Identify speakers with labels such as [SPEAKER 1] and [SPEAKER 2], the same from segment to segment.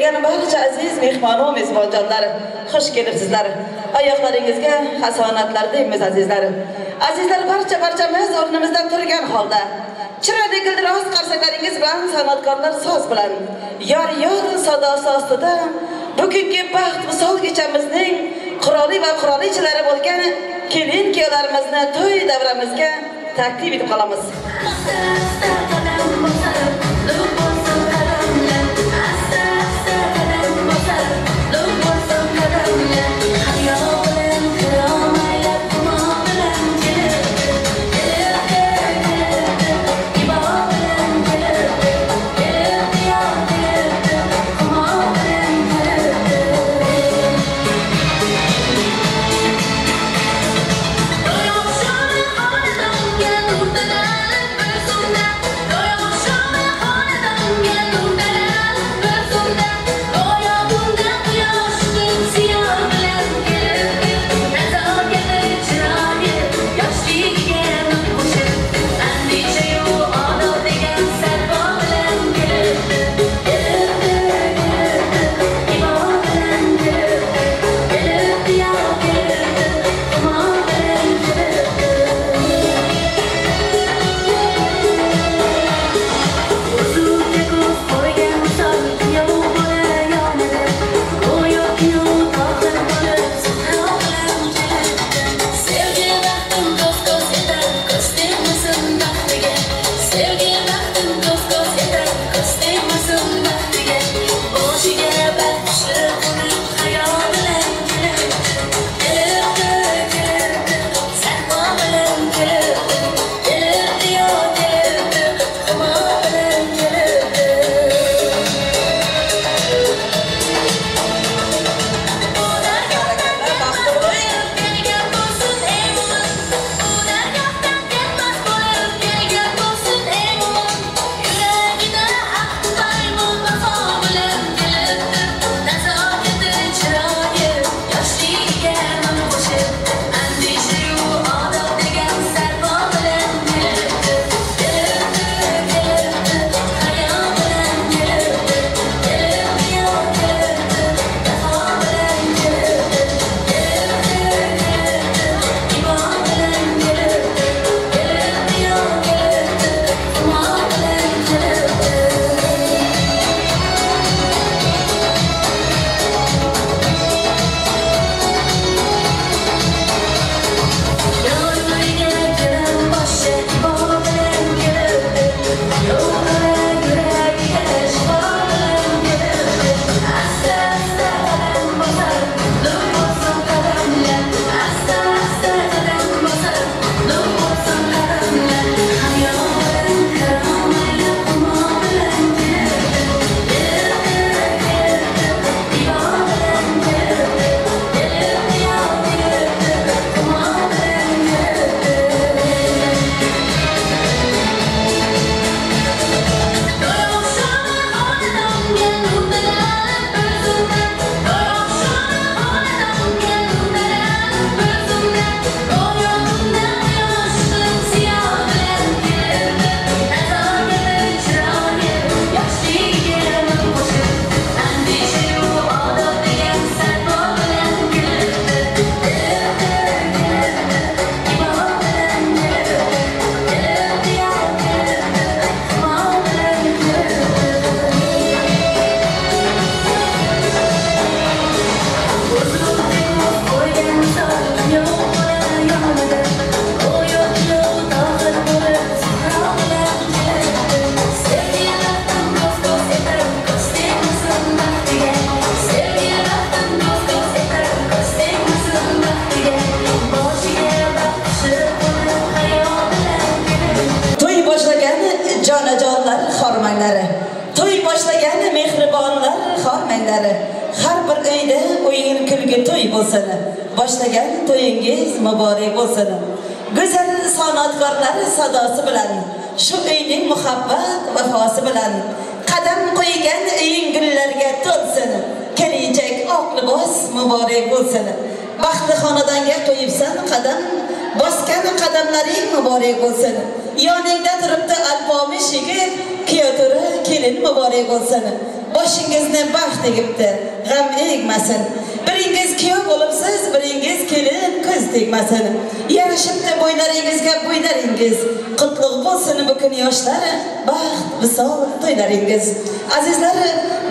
[SPEAKER 1] kelgan barcha aziz mehmon mezbonjonlar, xush kelibsizlar. Oyoqlaringizga hasonatlar deymiz azizlarim. Azizlar, barchamiz o'rnimizdan turgan holda chiroyli gildiroz qarsaklaringiz bilan san'atkorlar so'z bilan yor sadosi ostida bugungi baxt misol kechamizning quroli va qurolichalari bo'lgan kelin-kuyovlarimizni to'y davramizga taklif etib qolamiz. To'y boshlagan mehribonlar xormanglari, har bir uyda o'yin kulgi to'y bo'lsin. Boshlagan to'yingiz muborak bo'lsin. Go'zal san'atkorlar sadosi bilan, shu uyning muhabbat vafosi bilan qadam qo'ygan yengillarga to'lsin. Kelajak oq libos muborak bo'lsin. Baxtli xonadonga qo'yibsan qadam, bosgan qadamlaring muborak bo'lsin. Yoningda turibdi alpomish yigit, kuyovturi kelin muborak bo'lsin. boshingizni baxt tegibdi, g'am egmasin. Biringiz kuyov bo'libsiz, biringiz kelin qiz tegmasin. Yarashibdi bo'ylaringizga bo'ylaringiz. Qutlug' bo'lsin bu kun yoshlar, baxt, visol to'ylaringiz. Azizlar,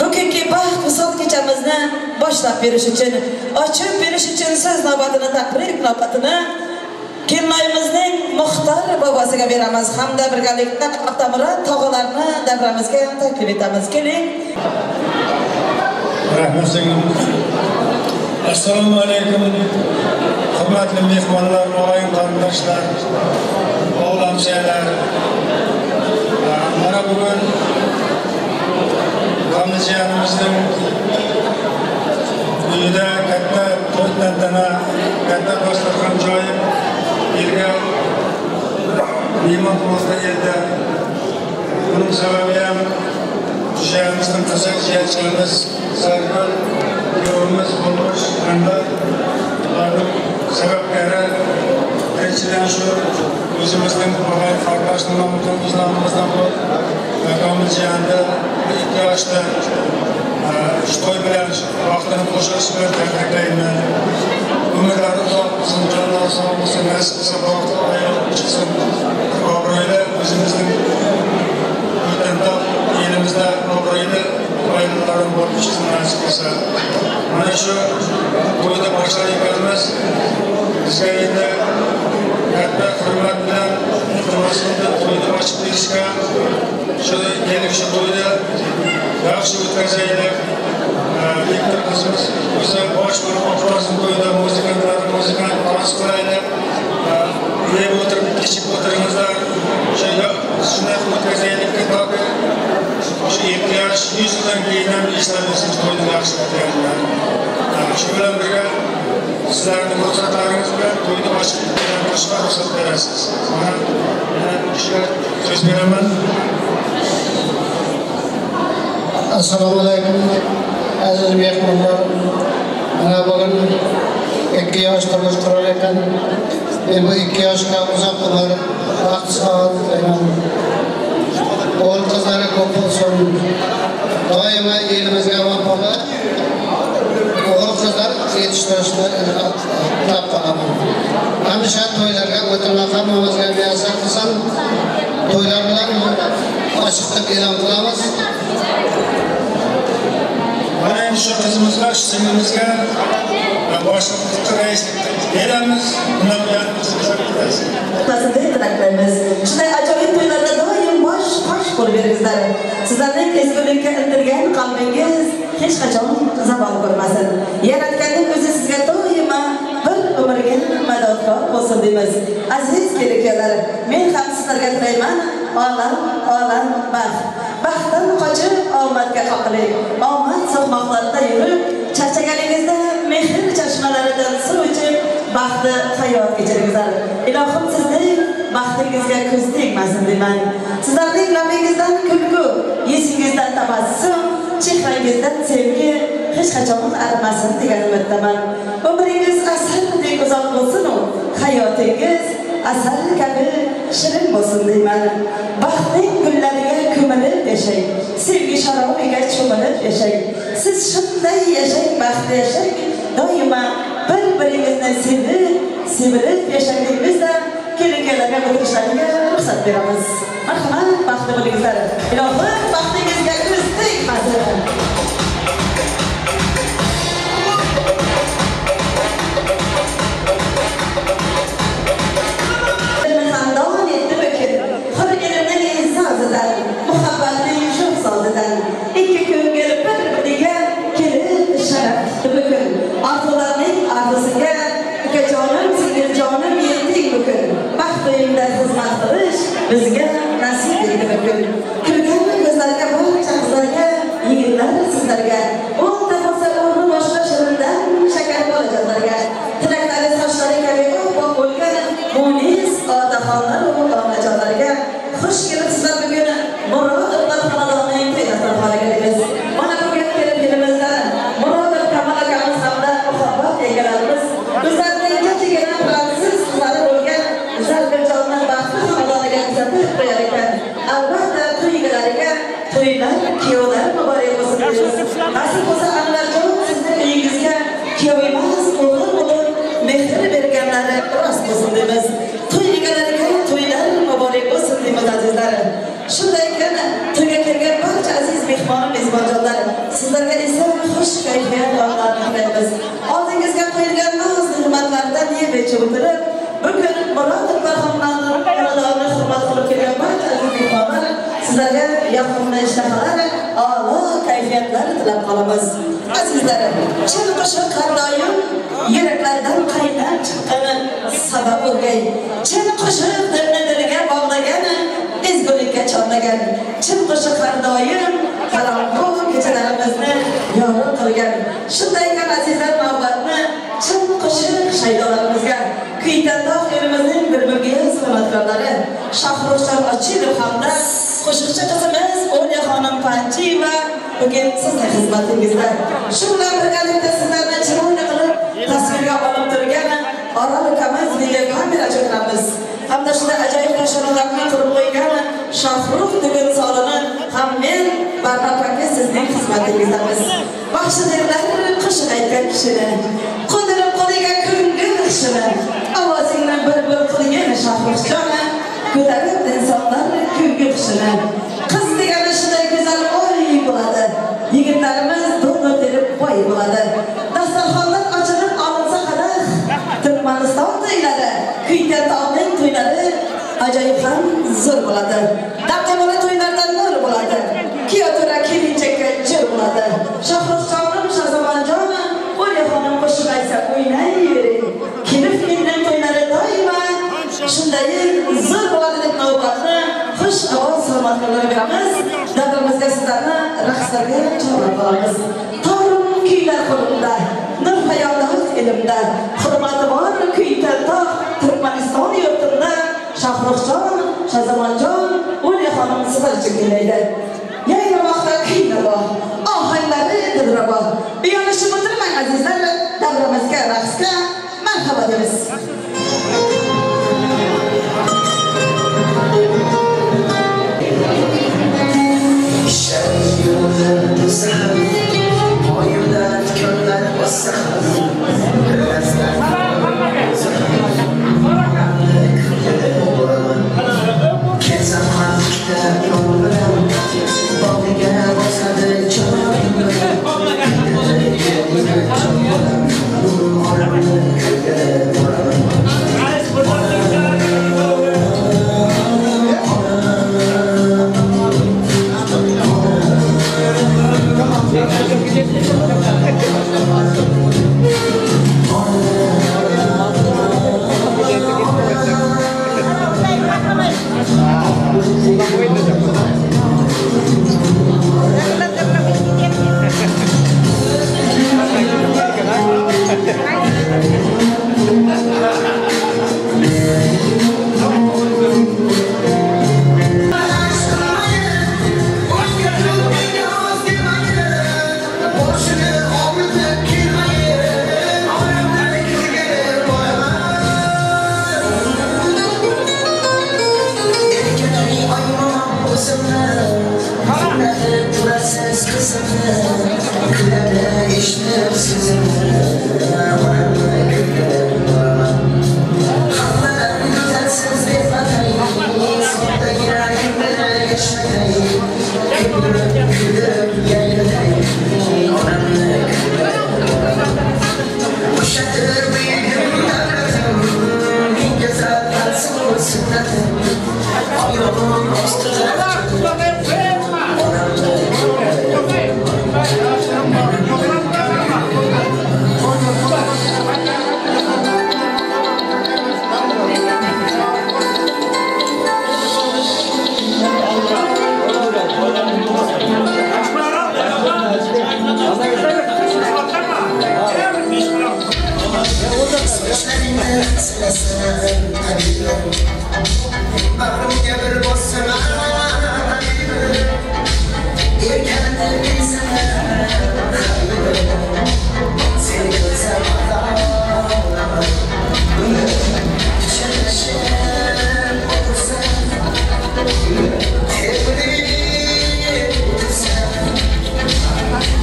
[SPEAKER 1] bugungi baxt, visol kechamizni boshlab berish uchun, ochib berish uchun so'z navbatini, taqrir navbatini Kelmayimizning Muxtor bobosiga beramiz hamda birgalikda Otamurod tog'alarni davramizga taklif etamiz. Keling.
[SPEAKER 2] Rahmat singlim. Assalomu alaykum. Hurmatli mehmonlar, og'ayin qarindoshlar, o'g'il-hamshaylar. Mana bugun G'amjiyanimizning uyida katta to'y tantana, katta dasturxon joyi yerga mehmon bo'lsa edi. Buning sababi ham Jiyamizning qiziq jiyanchimiz Sargul kuyovimiz bo'lmish hamda ularning sabablari birinchidan shu o'zimizning og'ayin qarindoshlarimiz o'zlarimizdan bo'lib G'amjiyanda 2 yoshda to'y bilan vaqtini qo'shish bilan tabriklayman. Umrlari uzoq bo'lsin, jonlari sog' bo'lsin, nasib qilsa baxtli ayol chiqsin. Obro'yli o'zimizning o'tanda elimizda obro'yli oilalar bor chiqsin nasib qilsa. Mana shu to'yda boshlaymiz. Bizga endi katta hurmat bilan iltimosini to'yda ochib berishga, shu kelib shu to'yda yaxshi o'tkazaylik. Viktor qizimiz o'zi bosh bo'lib obrazini qo'ydi, muzikani taros qilaylik. Yeb o'tirib, ichib o'tiringizlar. Shunday o'tkazaylikki, toki shu 2 yosh 100 yildan keyin ham eslab o'tsangiz to'yni yaxshi o'tkazinglar. Shu bilan birga sizlarning ruxsatlaringiz bilan to'yni boshqa ruxsat berasiz. Mana kishiga so'z beraman.
[SPEAKER 3] Assalomu alaykum aziz mehmonlar. Mana bugun 2 yosh turmush qurar ekan. Bu 2 yoshga uzoq umr, vaqt soat bilan o'g'il qizlari ko'p bo'lsin. Doimo elimizga vafoli o'g'il qizlar yetishtirishni tilab qolaman. Hamisha to'ylarga o'tirma, hammamizga muyassar qilsin. To'ylar bilan ochiq deb e'lon qilamiz.
[SPEAKER 2] Mana endi shu qizimizga, shu singlimizga boshliqlik raislik beramiz. Undan buyon bizga ketamiz.
[SPEAKER 1] Sizlarga tilaklaymiz. Shunday ajoyib to'ylarda doim bosh bo'lib beringizlar. Sizlarning ezgulikka intilgan qalbingiz hech qachon zavol ko'rmasin. Yaratganning o'zi sizga doimo bir umrga madadkor bo'lsin deymiz. Aziz kelin-kuyovlar, men ham sizlarga tilayman olam baxt. Baxtdan qochib omadga qoqiling. Omad so'qmoqlarda yurib, charchaganingizda mehr chashmalaridan suv ichib, baxtli hayot kechiringizlar. Ilohim sizning baxtingizga ko'z tegmasin deyman. Sizlarning labingizdan kulgu, yuzingizdan tabassum, chehrangizdan sevgi hech qachon arimasin degan umiddaman. Umringiz asardek uzoq bo'lsin, hayotingiz asal kabi shirin bo'lsin deyman. Baxtning gullariga ko'milib yashang, sevgi sharobiga cho'milib yashang. Siz shunday yashang, baxtli yashang, doimo bir-biringizni sevilib yashashingizda kelin-kuyovlarga o'tishlariga ruxsat beramiz. Marhamat, baxtli bo'lingizlar. Ilohim baxtingizga ko'z tegmasin. Muhabbatning sho'x soldidan ikki kun kelib bir-biriga kelib sharafli bugun. Orzularning orzusiga ukajonim, singiljonim yetdik bugun. Baxt uyingda xizmat qilish bizga nasib etdi bugun. Kulgan ko'zlarga barcha qizlarga Nasip olsa Anvarjon sizning uyingizga kuyov emas, o'g'il bo'lib mehr berganlari rost bo'lsin deymiz. To'y egalariga to'ylar muborak bo'lsin deymiz azizlar. Shunday ekan, to'yga kelgan barcha aziz mehmon mezbonjonlar, sizlarga esa xush kayfiyat onlarni tilaymiz. Oldingizga qo'yilgan noz hurmatlardan yeb ichib o'tirib, bugun Murod Barxonlarning yo'llarini hurmat qilib kelgan barcha aziz mehmonlar, sizlarga yoqimli ishtahalar, a'lo kayfiyatlar tilab qolamiz. Azizlarim, chin qo'shiq har doim yuraklardan qaynab chiqqani sabab bo'lgan. Chin qo'shiq dilga bog'lagan, ezgulikka chorlagan. Chin qo'shiq har doim qarong'u kechalarimizni yorug' qilgan. Shunday ekan azizlar, navbatni chin qo'shiq shaydolarimizga kuytandoq elimizning bir-biriga hurmatkorlari Shohruxjon Ochilov hamda qo'shiqchi qizimiz O'lya xonim Panjiyeva bugun sizning xizmatingizda. Shu bilan birgalikda sizlarni chiroyli qilib tasvirga olib turgan Orol ukamiz video kamera jo'natamiz. Hamda shunday ajoyib tasvirlarni qilib qo'ygan Shohrux degan solini ham men barnopaka sizning xizmatingizdamiz. Baxshidirlar qo'shiq aytgan kishini, qo'ndirib qo'liga ko'ngil qishini, ovozingni bir-bir qilgan Shohruxjona, ko'tarib insonlar ko'ngil qishini. Qiz degani shunday go'zal oy bo'ladi. Yigitlarimiz do'ndir terib boy bo'ladi. Dasturxonlar ochilib olinsa qadah, Turkmaniston to'ylari, Kuytandoqning to'ylari ajoyib ham zo'r bo'ladi. Dabdabali to'ylardan nur bo'ladi. Kiyotura kelinchakka jir bo'ladi. Shohruxjonim Shazamonjon, O'lya xonim qo'shiq aytsa o'ynayvering. Kelib kelgan to'ylari doimo shunday zo'r bo'ladi deb navbatni xush ovoz hurmatlarga beramiz. Davrimizga sizlarni raqslarga chorlab qolamiz. Torun kuylar qo'limda, nur hayotimiz elimda, hurmati bor Kuytandoq Turkmaniston yurtimda Shohruxjon, Shazamonjon, O'lya xonim sizlar uchun kuylaydi. Yayramoqda kuylabo, ohanglari dilrabo. Uyalishib o'tirmang azizlar, davrimizga raqsga marhaba deymiz.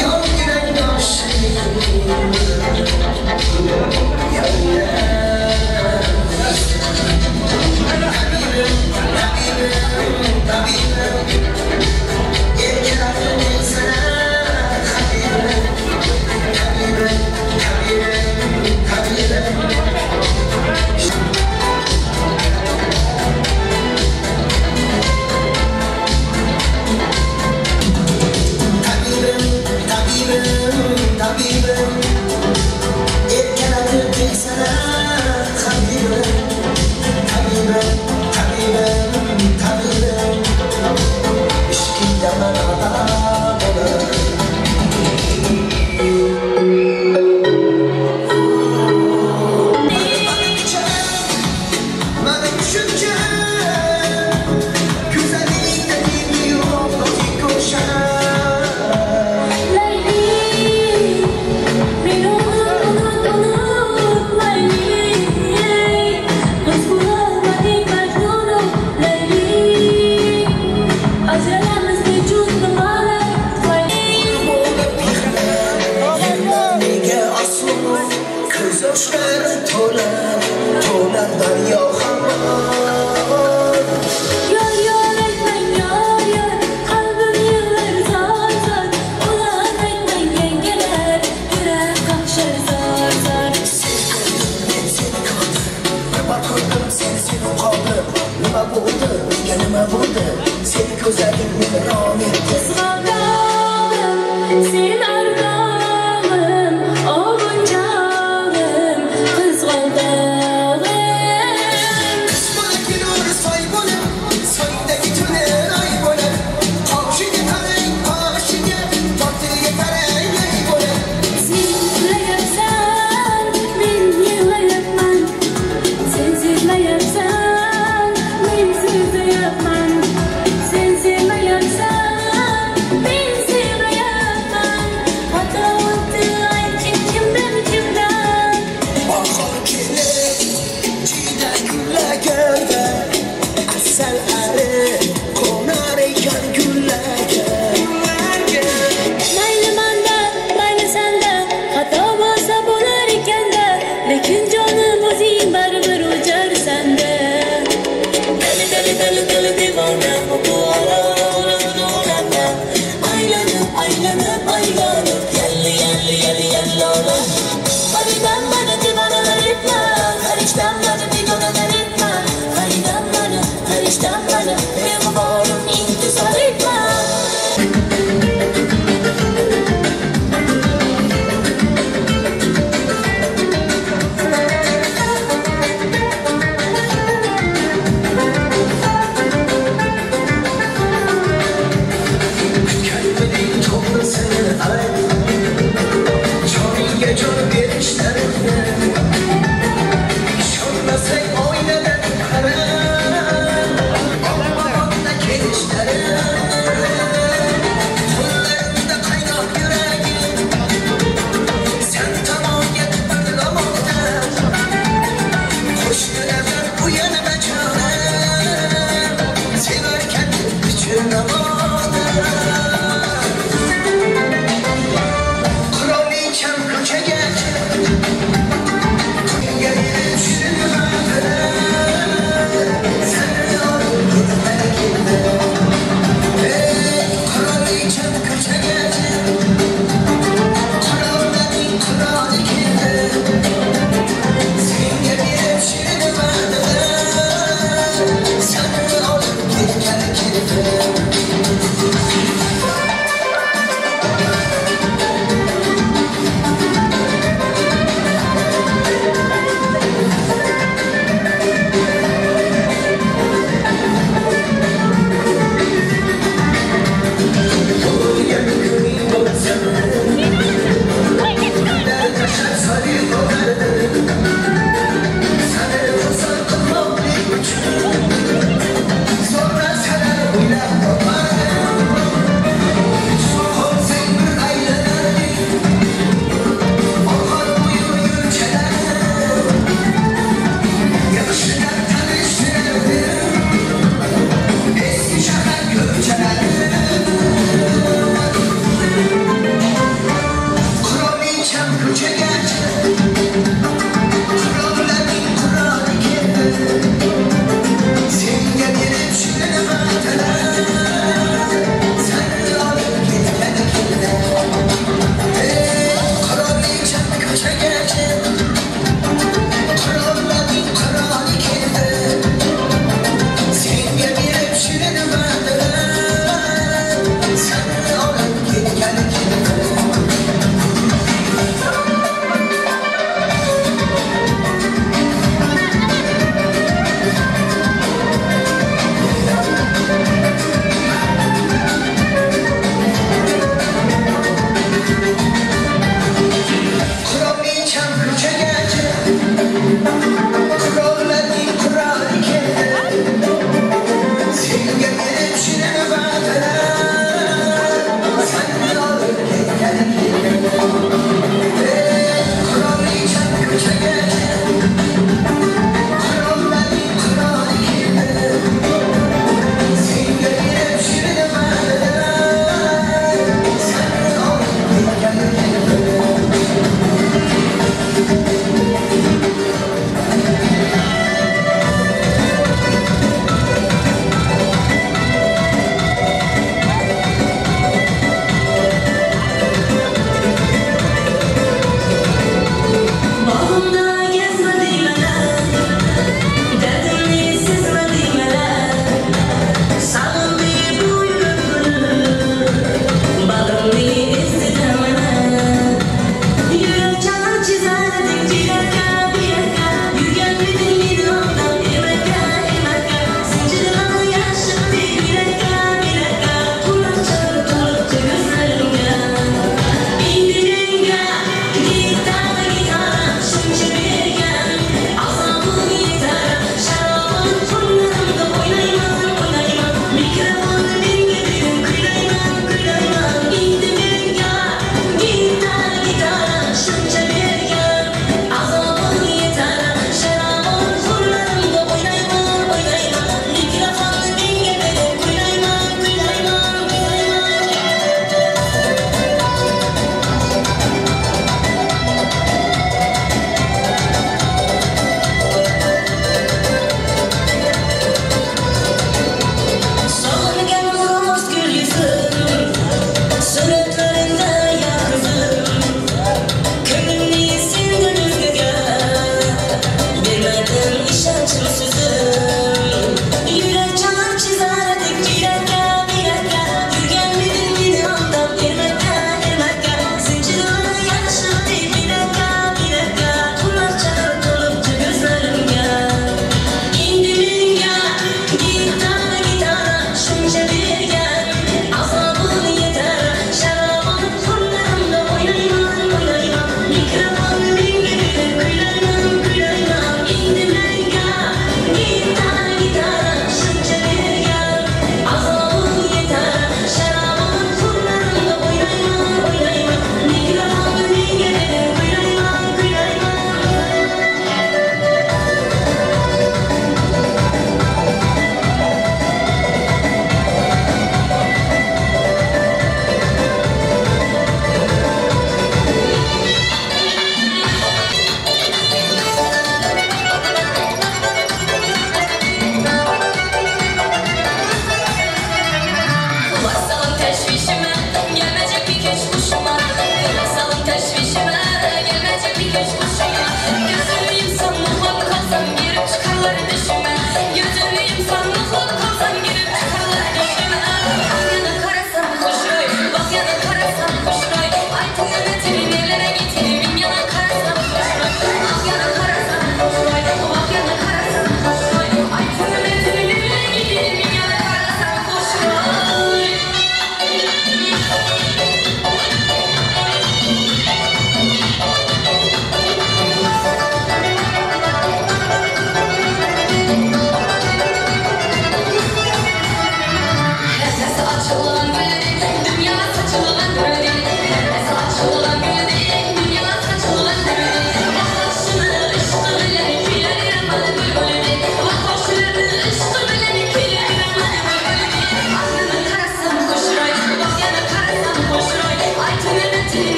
[SPEAKER 4] Yo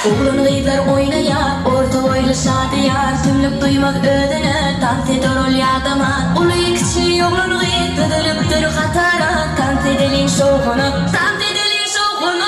[SPEAKER 4] Oğlanıylar oynayar, orta boylu şadiyar, tümlük duymaz ödene, dans eder ol yadaman. Ulu kiçi oğlanı dıdılıptır hatara, dans edelin şoğunu, dans edelin şoğunu.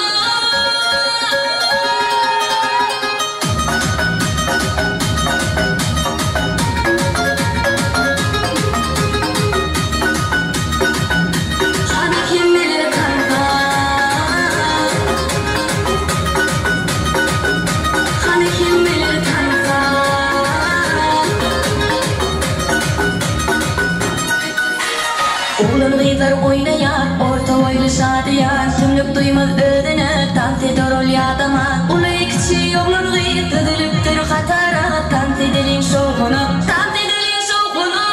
[SPEAKER 4] Oğlanıylar oynayar, orta boylu şadiyar, tümlük duymaz ödene, dans eder ol yadaman. Ulu kiçi oğlanı dıdılıptır hatara, dans edelin şoğunu, dans edelin şoğunu.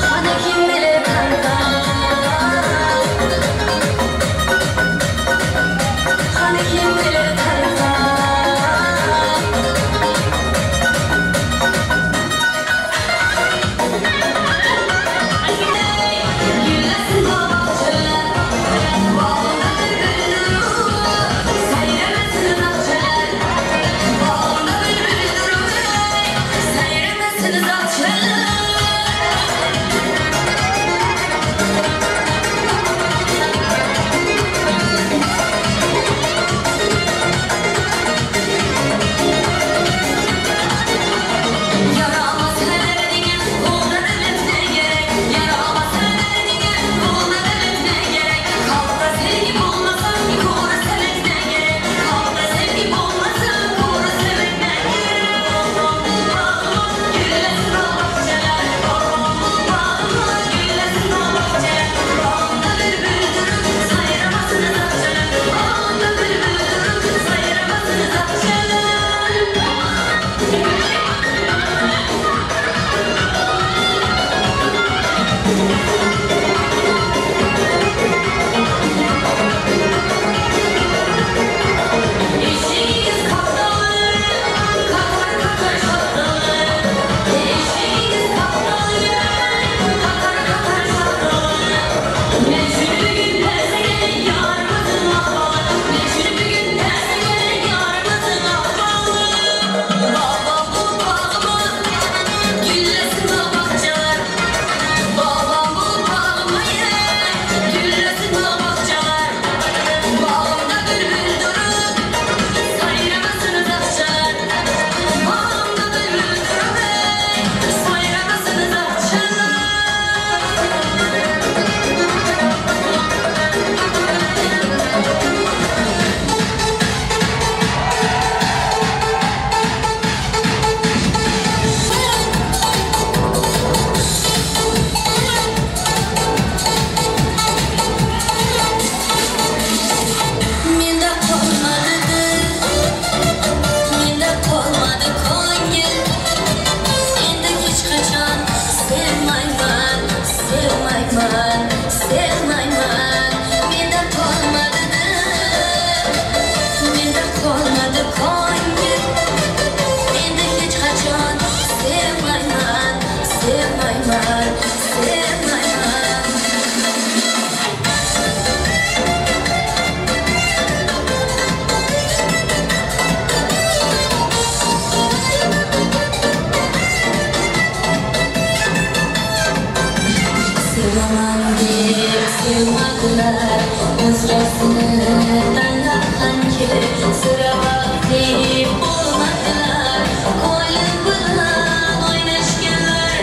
[SPEAKER 4] Hadi kim bilir kanka, hani kim bilir kanka. suygandılar Özgesini tanlakan ki sıra vakti bulmadılar Koyun bulan oynaşkenler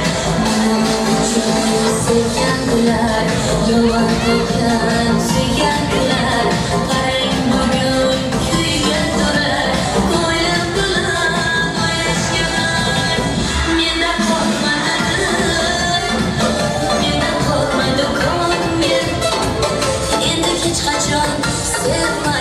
[SPEAKER 4] sevgandılar Yovan kokan suygandılar Qarang bugün kuygan durar Koyun bulan oynaşkenler Mendan korkmaydi ko'nglim Endi hech qachon sevma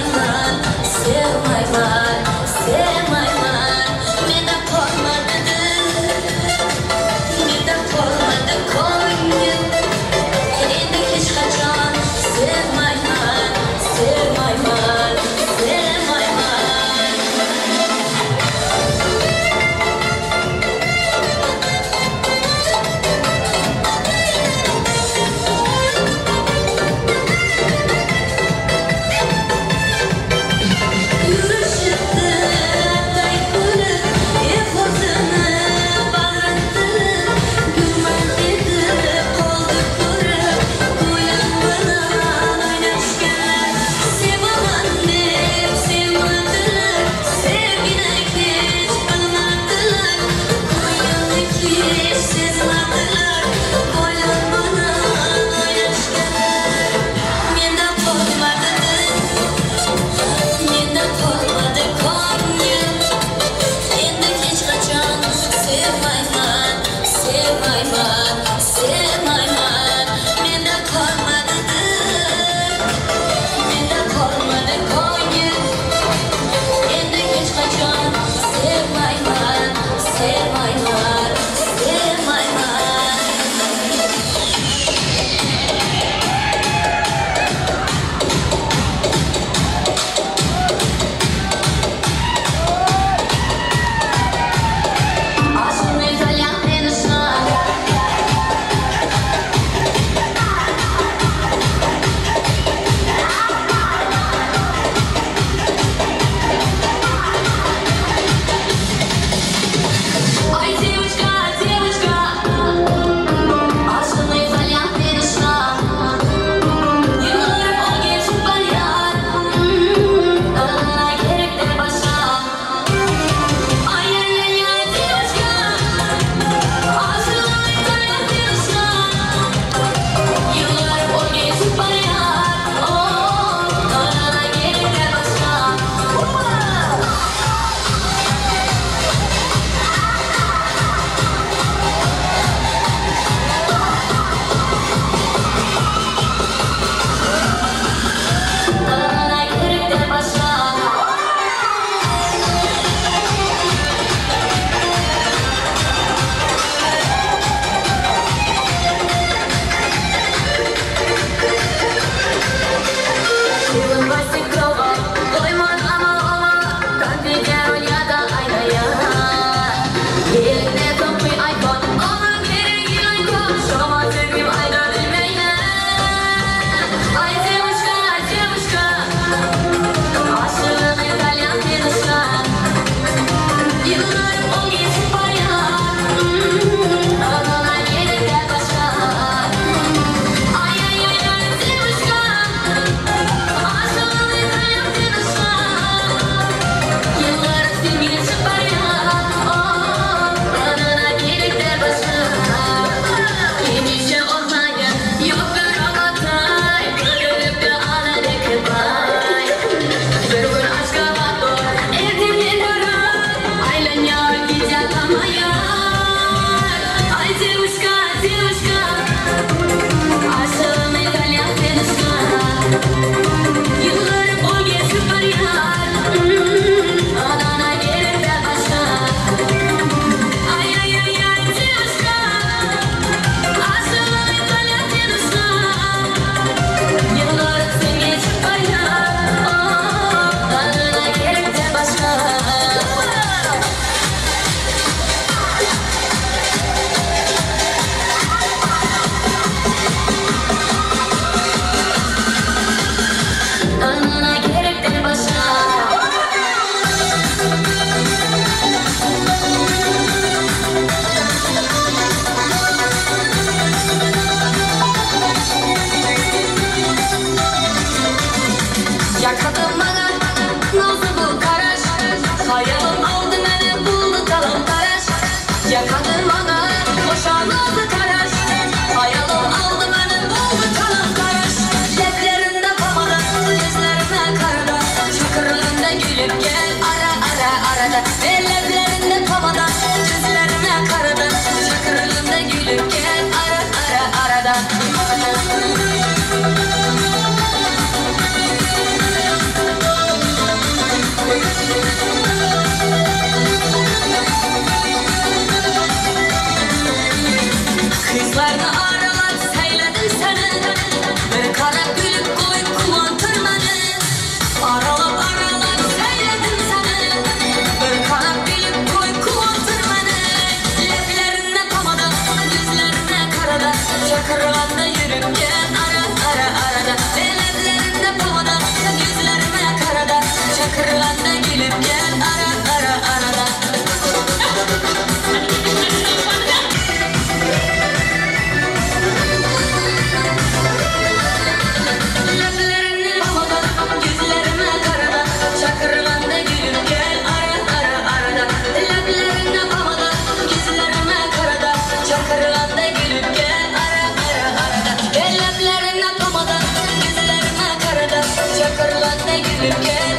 [SPEAKER 4] gülüp gel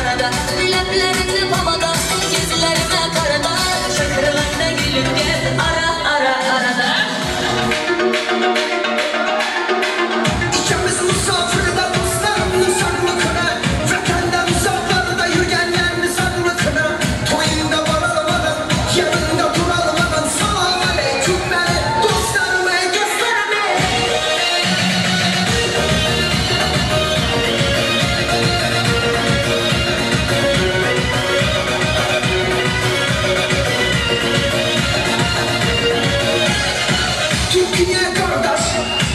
[SPEAKER 4] arada Leplerini pamada Gezilerime karada Şakırlarına gülüp gel arada
[SPEAKER 5] İkimiz misafirde dostlarımın saklıkına Vatenden uzaklarda yürüyenlerin saklıkına Toyunda varalamadan, yanında duralamadan Salam aleyküm beni, dostlarım ey dostlarım Türkiye kardeş,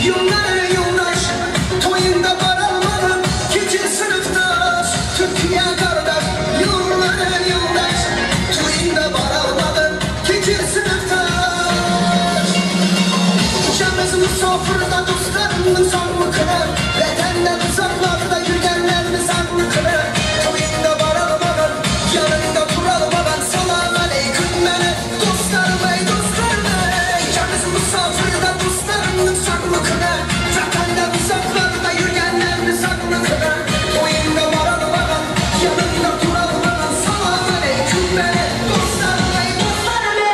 [SPEAKER 5] yıllara yoldaş Toyunda varalmadan geçin sınıftaş Türkiye kardeş, yıllara yoldaş Toyunda varalmadan geçin sınıftaş İkimiz misafirde dostlarımın saklıkına Vatenden uzaklarda yürüyenlerin saklıkına Toyunda varalmadan, yanında duralmadan Salam aleyküm beni, dostlarım ey dostlarım İkimiz misafirde dostlarımın saklıkına Vatenden uzaklarda yürüyenlerin saklıkına Toyunda varalmadan, yanında duralmadan Salam aleyküm beni, dostlarım ey dostlarım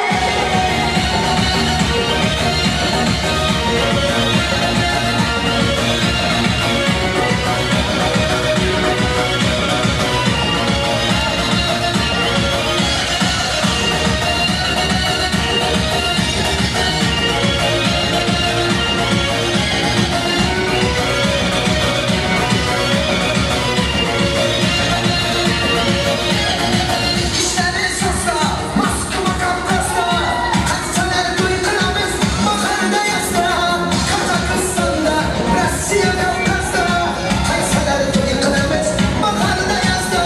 [SPEAKER 5] İşleri sosla, maskıma kapkasla Kaçsalar duygularımız makarada yazda Kazakistan'da, Rusya Kavkaz'da Kaçsalar duygularımız makarada yazda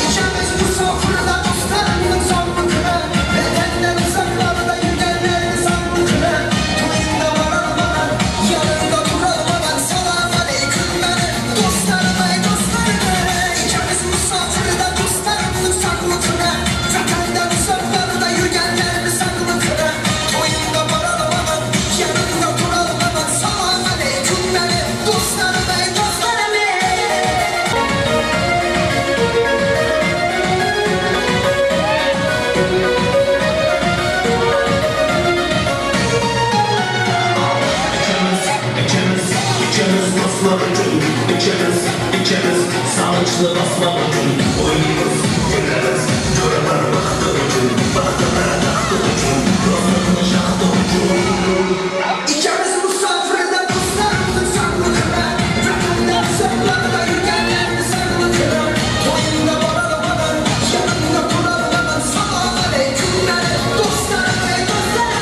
[SPEAKER 5] İkimiz misafirde dostlarımın saklıkına Vatenden uzaklarda yürüyenlerin saklıkına Toyunda varalmadan, yanında duralmadan Salam aleyküm beni, dostlarım ey dostlarım İkimiz misafirde dostlarımın saklıkına Vatenden uzaklarda yürüyenlerin saklıkına Toyunda varalmadan, yanında duralmadan Salam aleyküm beni, dostlarım ey dostlarım
[SPEAKER 6] İkimiz basmalıcı, ikimiz sağlıklı basmalıcı Oyunumuz, güleriz, göremem baktırıcı Baktırmaya taktırıcı, dostlarını şaktırıcı
[SPEAKER 5] İkimiz misafirde dostlarımın saklıkına Vatenden uzaklarda yürüyenlerin saklıkına Toyunda varalmadan, yanında duralmadan Salam aleyküm beni, dostlarım ey dostlarım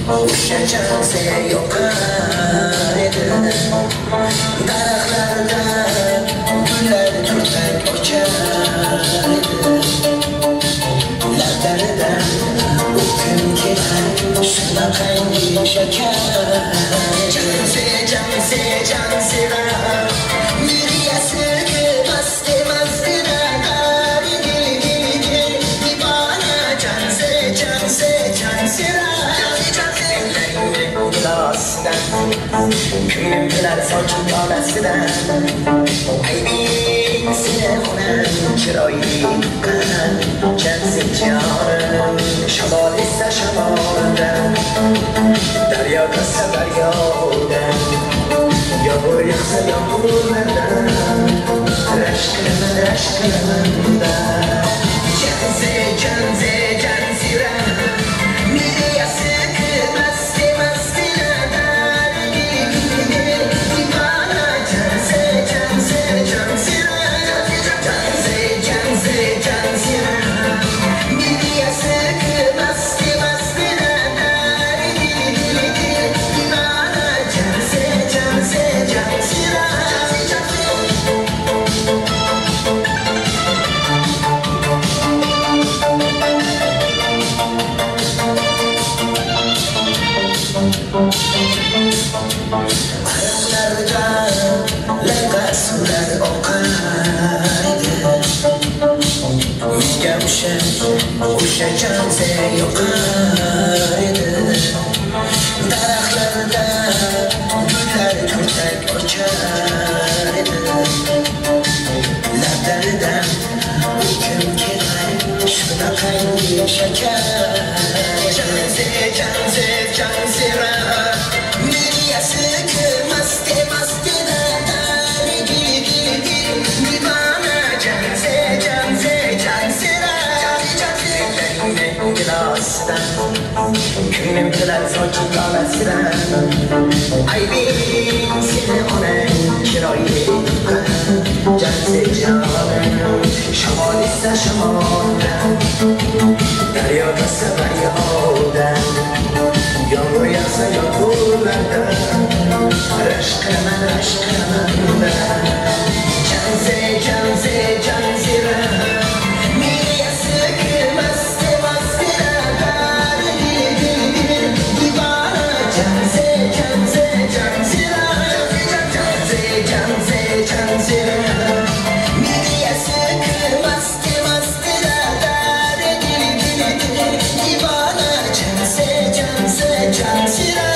[SPEAKER 5] Uşacaksa yokar edi Daraxtlarda güller turtak uçar edi Lablardan u kun kelar shunaqangi shakar Jansira Miyasi masti Ko'nglim kelar sochib olasidan Aybing seni onam chiroyli tuqqan Jansi jonim shamol esa shamoldan Daryo bo'lsa daryodan Yomg'ir yog'sa yomg'irlardan Rashk qilaman Jansira Miyasi masti O'sha janse yoqar edi Daraxtlarda gullar turtak ochar edi Lablaridan u kun kelar shunaqangi shakar Jansira Miyasi masti Divana Jansira Gilasdan Ko'nglim kelar sochib olasidan Aybing seni onang chiroyli tuqqan Jansi jonim shamol esa shamoldan Daryo bo'lsa daryodan Yomg'ir yog'sa yomg'irlardan Rashk qilaman Jansira Miyasi Jansira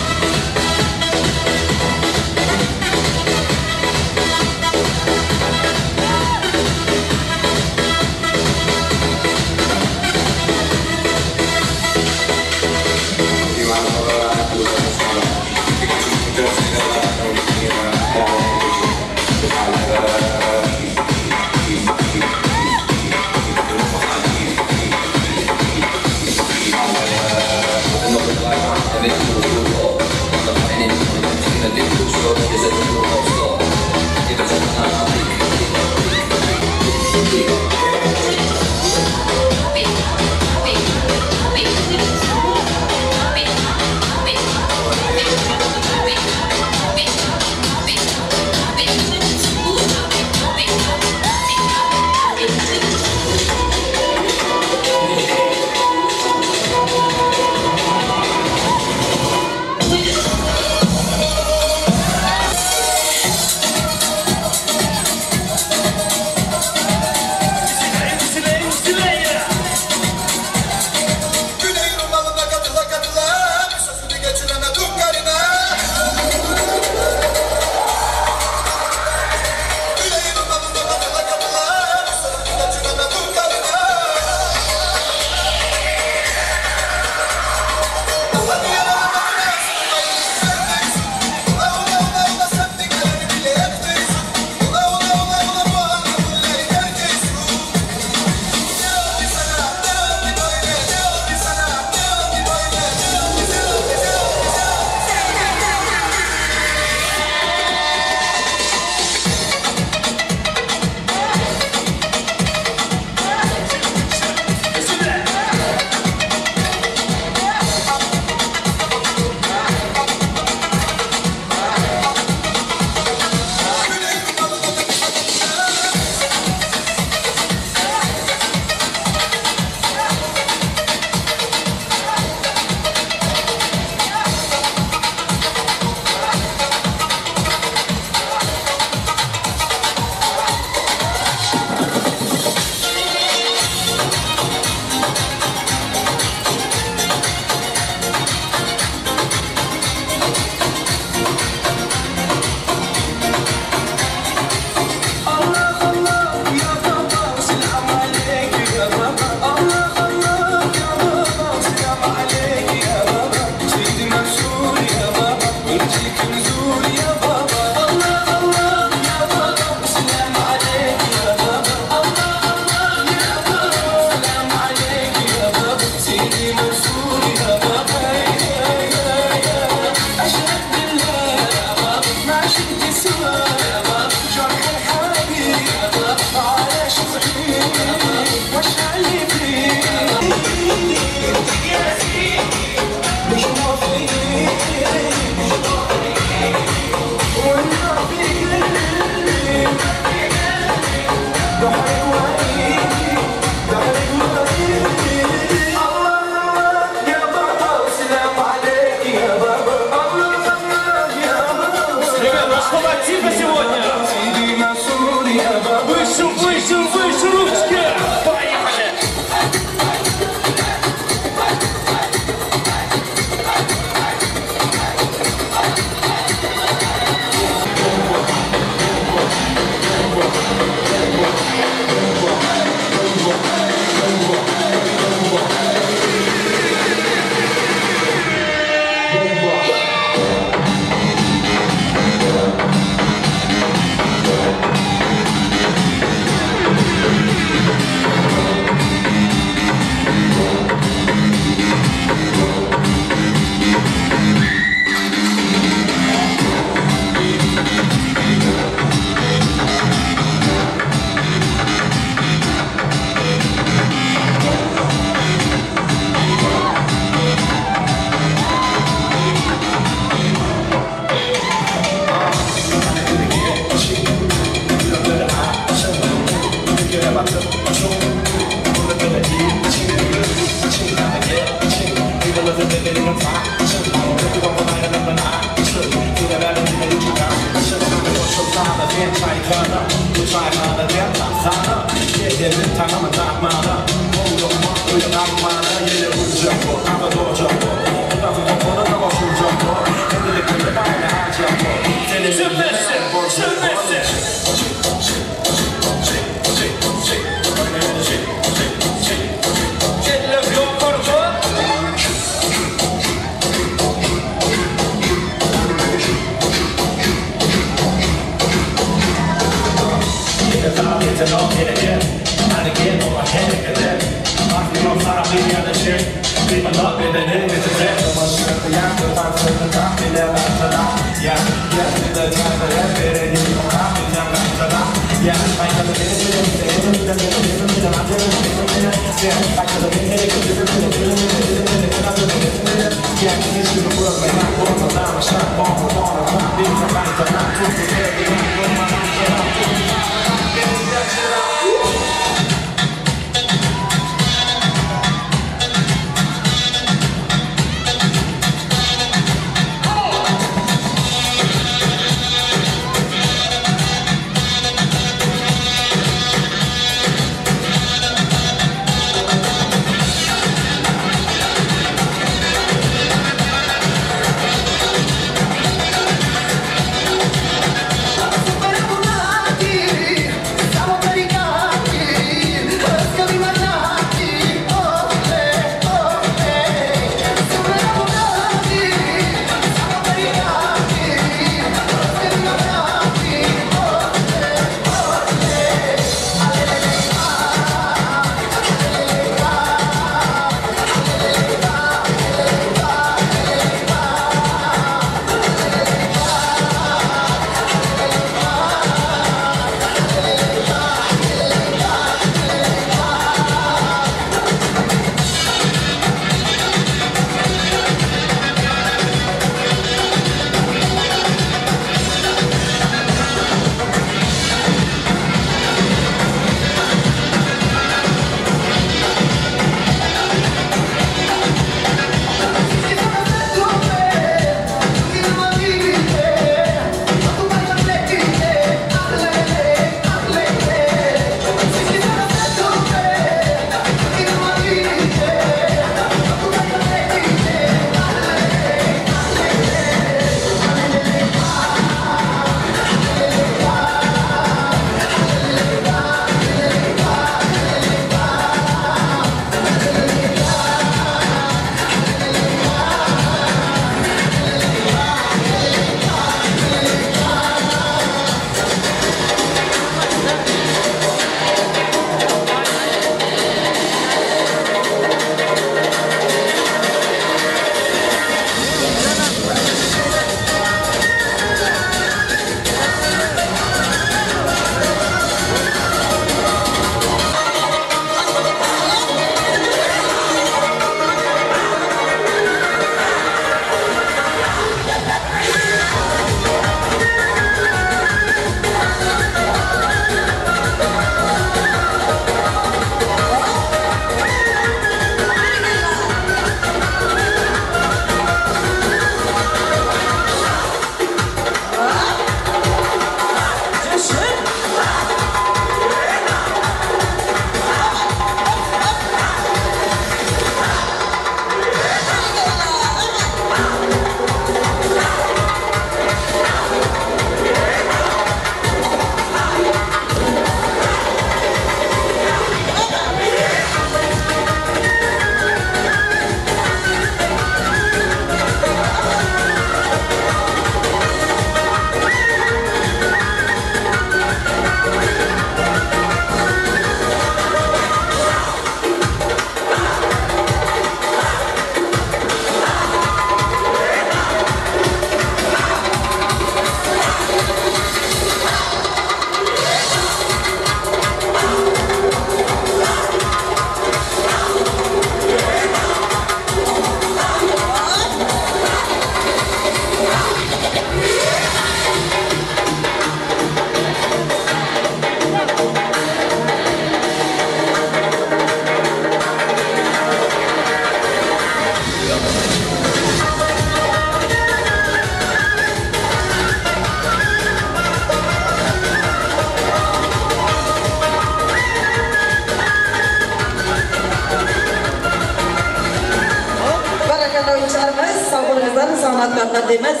[SPEAKER 1] san'atkorlar deymiz.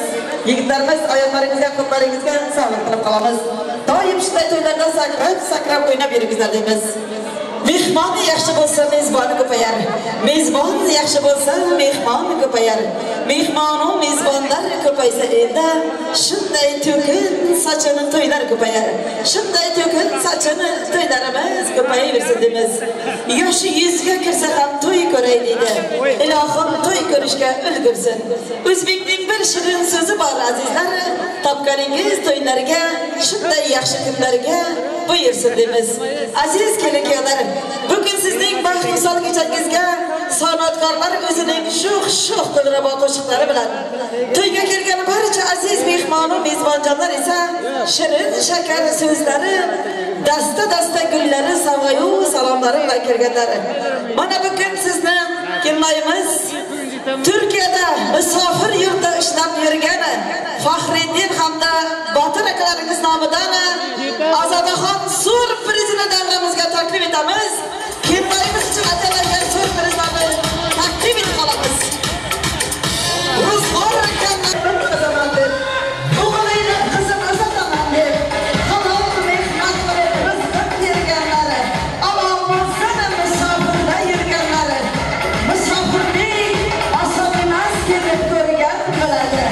[SPEAKER 1] Yigitlarimiz oyoqlaringizga, qo'llaringizga sog'lik qilib qolamiz. Doim shunday to'ylarda sakrab o'ynab yuringizlar deymiz. Mehmon yaxshi bo'lsa mezboni ko'payar. Mezbon yaxshi bo'lsa mehmon ko'payar. Mehmonu mezbonlar ko'paysa endi shunday to'kin sochini to'ylar ko'payar. Shunday to'kin sochini to'ylarimiz ko'payaversin deymiz. Yoshi 100 ga kirsa ham to'y ko'ray deydi. Ilohim to'y ko'rishga ulgursin. O'zbekning bir shirin so'zi bor azizlar. Topganingiz to'ylarga, shunday yaxshi kunlarga buyursin deymiz. Aziz kelin-kuyovlar, bugun sizning baxt misol kechangizga san'atkorlar o'zining sho'x dilrabo qo'shiqlari bilan to'yga kelgan barcha aziz mehmonu mezbonjonlar esa shirin shakar so'zlari, dasta gullari, savoyu salomlari bilan kelganlar. Mana bugun sizni kelmaymiz. Turkiyada musofir yurtda ishlab yurgan Faxriddin hamda Botir akalaringiz nomidan Azodaxon surprizini davramizga taklif etamiz. Kelmaymiz uchun atalgan surprizni taklif etib qolamiz. Rusxon akamlar zamonda o'g'illar qizim azodaman halol mehnat qilib rizq berganlari, omon bo'lsin musofirda yurganlari. Musofirlik oson emas, kelib ko'rgan biladi.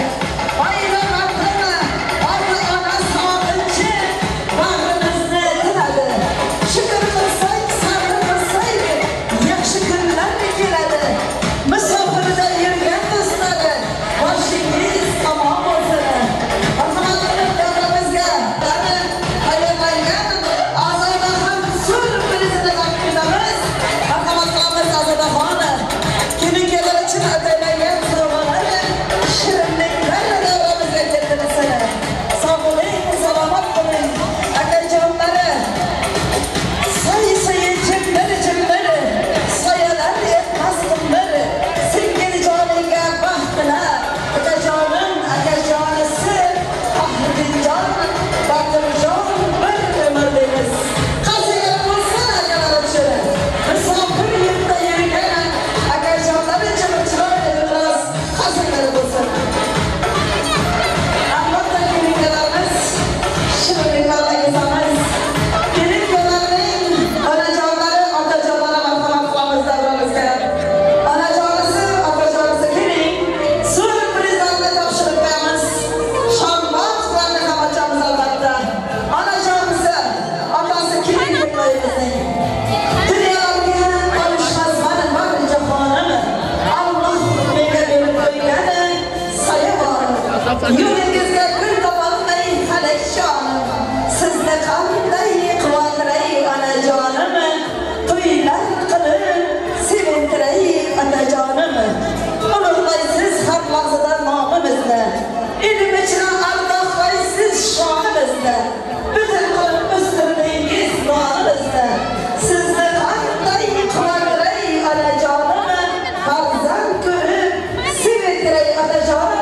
[SPEAKER 1] Yolingizga gul topolmay xalakshon, sizni qanday quvontiray onajonim, to'ylar qilib sevintiray otajonim. Ulug'laysiz har lahzada nomimizni, ilm ichra ardoqlaysiz shonimizni, butun qilib o'stirdingiz nonimizni. Sizni qanday quvontiray onajonim, farzand ko'rib sevintiray otajonim.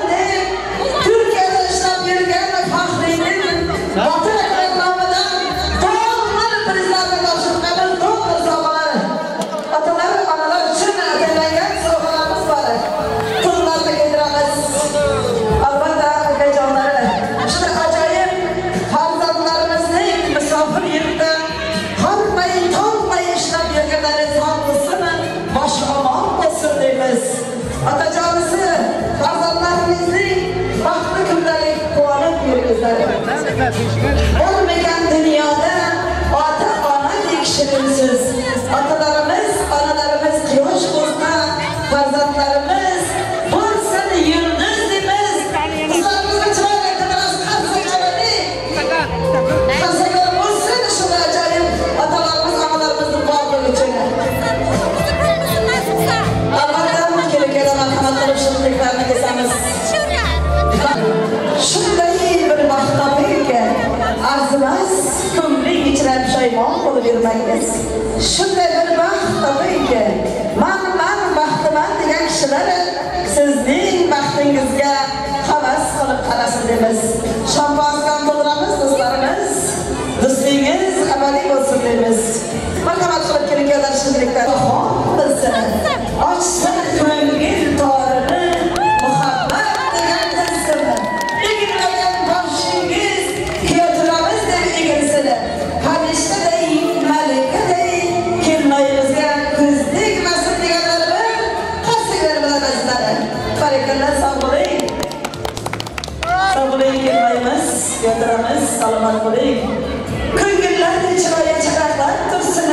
[SPEAKER 1] Botir akalar nomidan to'g'ri prizlarni topshirib to'g'ri sovg'alar. Otalar, onalar uchun atalgan sovg'alarimiz bor. Pullarni keltiramiz. Albatta, akajonlari, shunday ajoyib farzandlarimizning musofir yurtda tolmay ishlab yurganlari sog' bo'lsin, boshi omon bo'lsin deymiz. Otajonisi, farzandlarimizning baxtli kunlarga quvonib yuringizlar. Bo'lmagan dunyoda ota-onadek shirinsiz. Otalarimiz, onalarimiz quyosh bo'lsa, farzandlarimiz bo'lsin yulduz deymiz. Qizlarimizga chiroyli qilamiz, qanday bo'lsin shunday ajoyib otalarimiz, onalarimizni borligi uchun. Albatta, kelgan marhamat qilib shunliklarni kesamiz. Shunday bir vaqt topingki, arzimas ko'ngling ichra pushaymon bo'lib yurmaysiz. Shunday bir vaqt topingki, man baxtiman degan kishilar sizning baxtingizga havas qilib qarasin deymiz. Shampanskani to'ldiramiz do'stlarimiz. Do'stingiz abadiy bo'lsin deymiz. Marhamat qilib keling-kelar shunliklar. Ochsin ko'ngil torini, muhabbat degan salomat bo'ling. Ko'ngillarda chiroyi charaqlab tursin.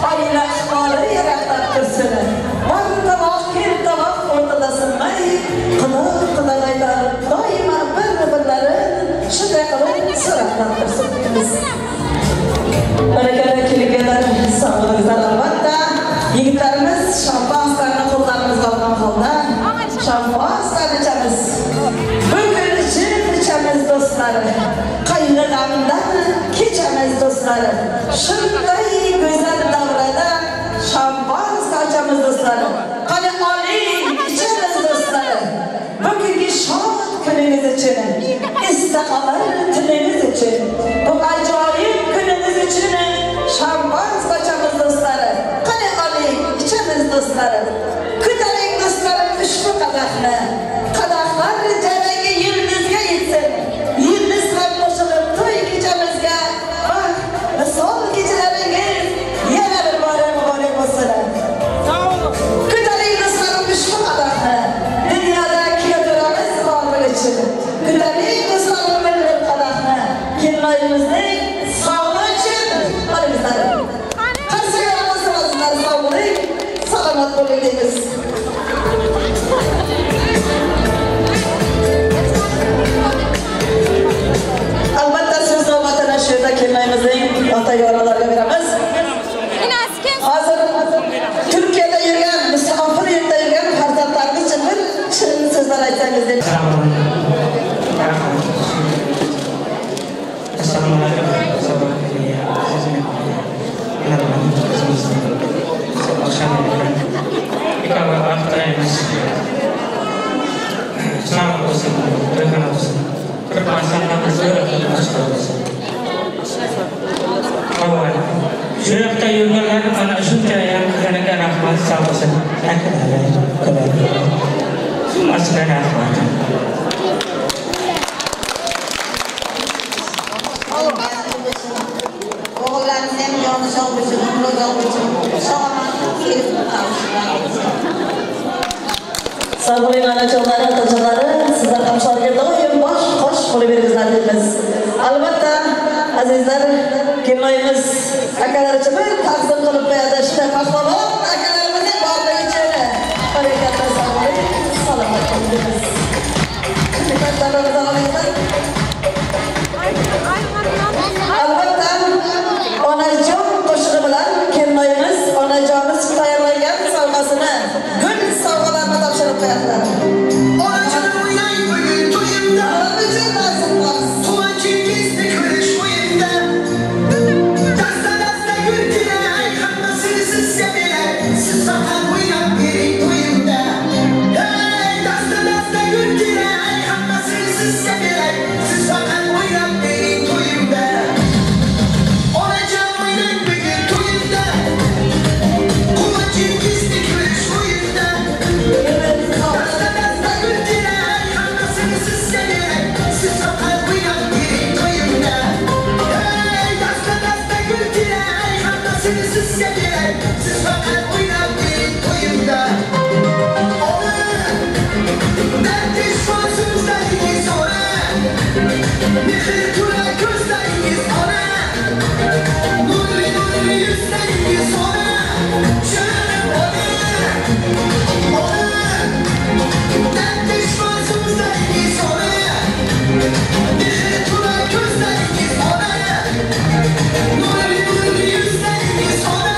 [SPEAKER 1] Oila ahvoli yaraqlab tursin. Vaqt keltoq o'rtada sinmay, Xudo aytar doimo bir-birlari shunday qilib so'raqlab tursin. Barakalla kelganlar, sog'lig'ingizlar albatta. Yigitlarimiz shampanskani qo'llarimizga olgan holda shampanskani ichamiz. Bugun ichamiz do'stlar. Qayg'u g'amdan kechamiz do'stlar. Shunday go'zal davrada shampanska ichamiz do'stlar. Qani oling, ichamiz do'stlar. Bugungi shod kuningiz uchun, istiqomat tilingiz uchun, bu ajoyib kuningiz uchun shampanska ichamiz do'stlar. Qani oling, ichamiz do'stlar. Ko'taring do'stlarim ushbu qadahni. Qadahlar jaraga yulduzga yetsin. Yulduz ham qo'shilib to'y kechamizga baxt, misol kechalaringiz yana bir bora muborak bo'lsin. Ko'taring do'stlarim ushbu qadahni. Dunyoda kiyaduramiz borligi uchun. Ko'taring do'stlarim bir qadahni. Kelmayimizning sog'ligi uchun. Olimizlar. Qancha bo'lsa sog' bo'ling, salomat bo'ling deymiz. Albatta siz navbatini shu yerda kelmaymizning ota-onalarga beramiz. Hozir Turkiyada yurgan, musofir yerda yurgan farzandlarimiz uchun bir shirin so'zlar aytsangiz deb.
[SPEAKER 7] Assalomu alaykum. Shu yoqda yurganlar mana shuncha yaxshilarga rahmat, sog' bo'lsin. Aslan rahmat.
[SPEAKER 1] O'g'illarimiz ham joni sog' bo'lsin, umri uzoq bo'lsin. Sog'aman kelib qolsin. Sog' bo'ling onajonlar, otajonlar, sizlar ham shoirga doim bosh qosh qo'yib beringizlar deymiz. Albatta, azizlar, kelmaymiz. Akalar uchun bir taqdim qilib qo'yadi. Shunday pahlavon akalarimizning borligi uchun. Barakatli sog' bo'ling, salomat bo'linglar. Albatta, onajon qo'shig'i bilan kelmaymiz. Onajonimiz tayyorlagan sovg'asini, gul sovg'alarni topshirib qo'yadilar.
[SPEAKER 5] Onajon o'ynay bugun to'yimda, tumanchiz ko'rish o'yinda. Dasta gul kerak, hammasini sizga beray, siz faqat o'ynab bering to'yimda. Hey, dasta gul kerak, hammasini sizga beray, siz faqat o'ynab bering to'yimda. Onajon o'ynay bugun to'yimda, tumanchiz ko'rish o'yinda. Dasta gul kerak, hammasini sizga beray, siz faqat o'ynab bering to'yimda. Hey, dasta gul kerak, hammasini sizga beray, siz faqat o'ynab bering to'yimda. Dardish so'zlaringiz ona, mehr to'la ko'zlaringiz ona, nurli yuzlaringiz ona, jonim ona. Dardish so'zlaringiz ona, mehr to'la ko'zlaringiz ona, nurli yuzlaringiz ona,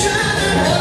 [SPEAKER 5] jonim ona.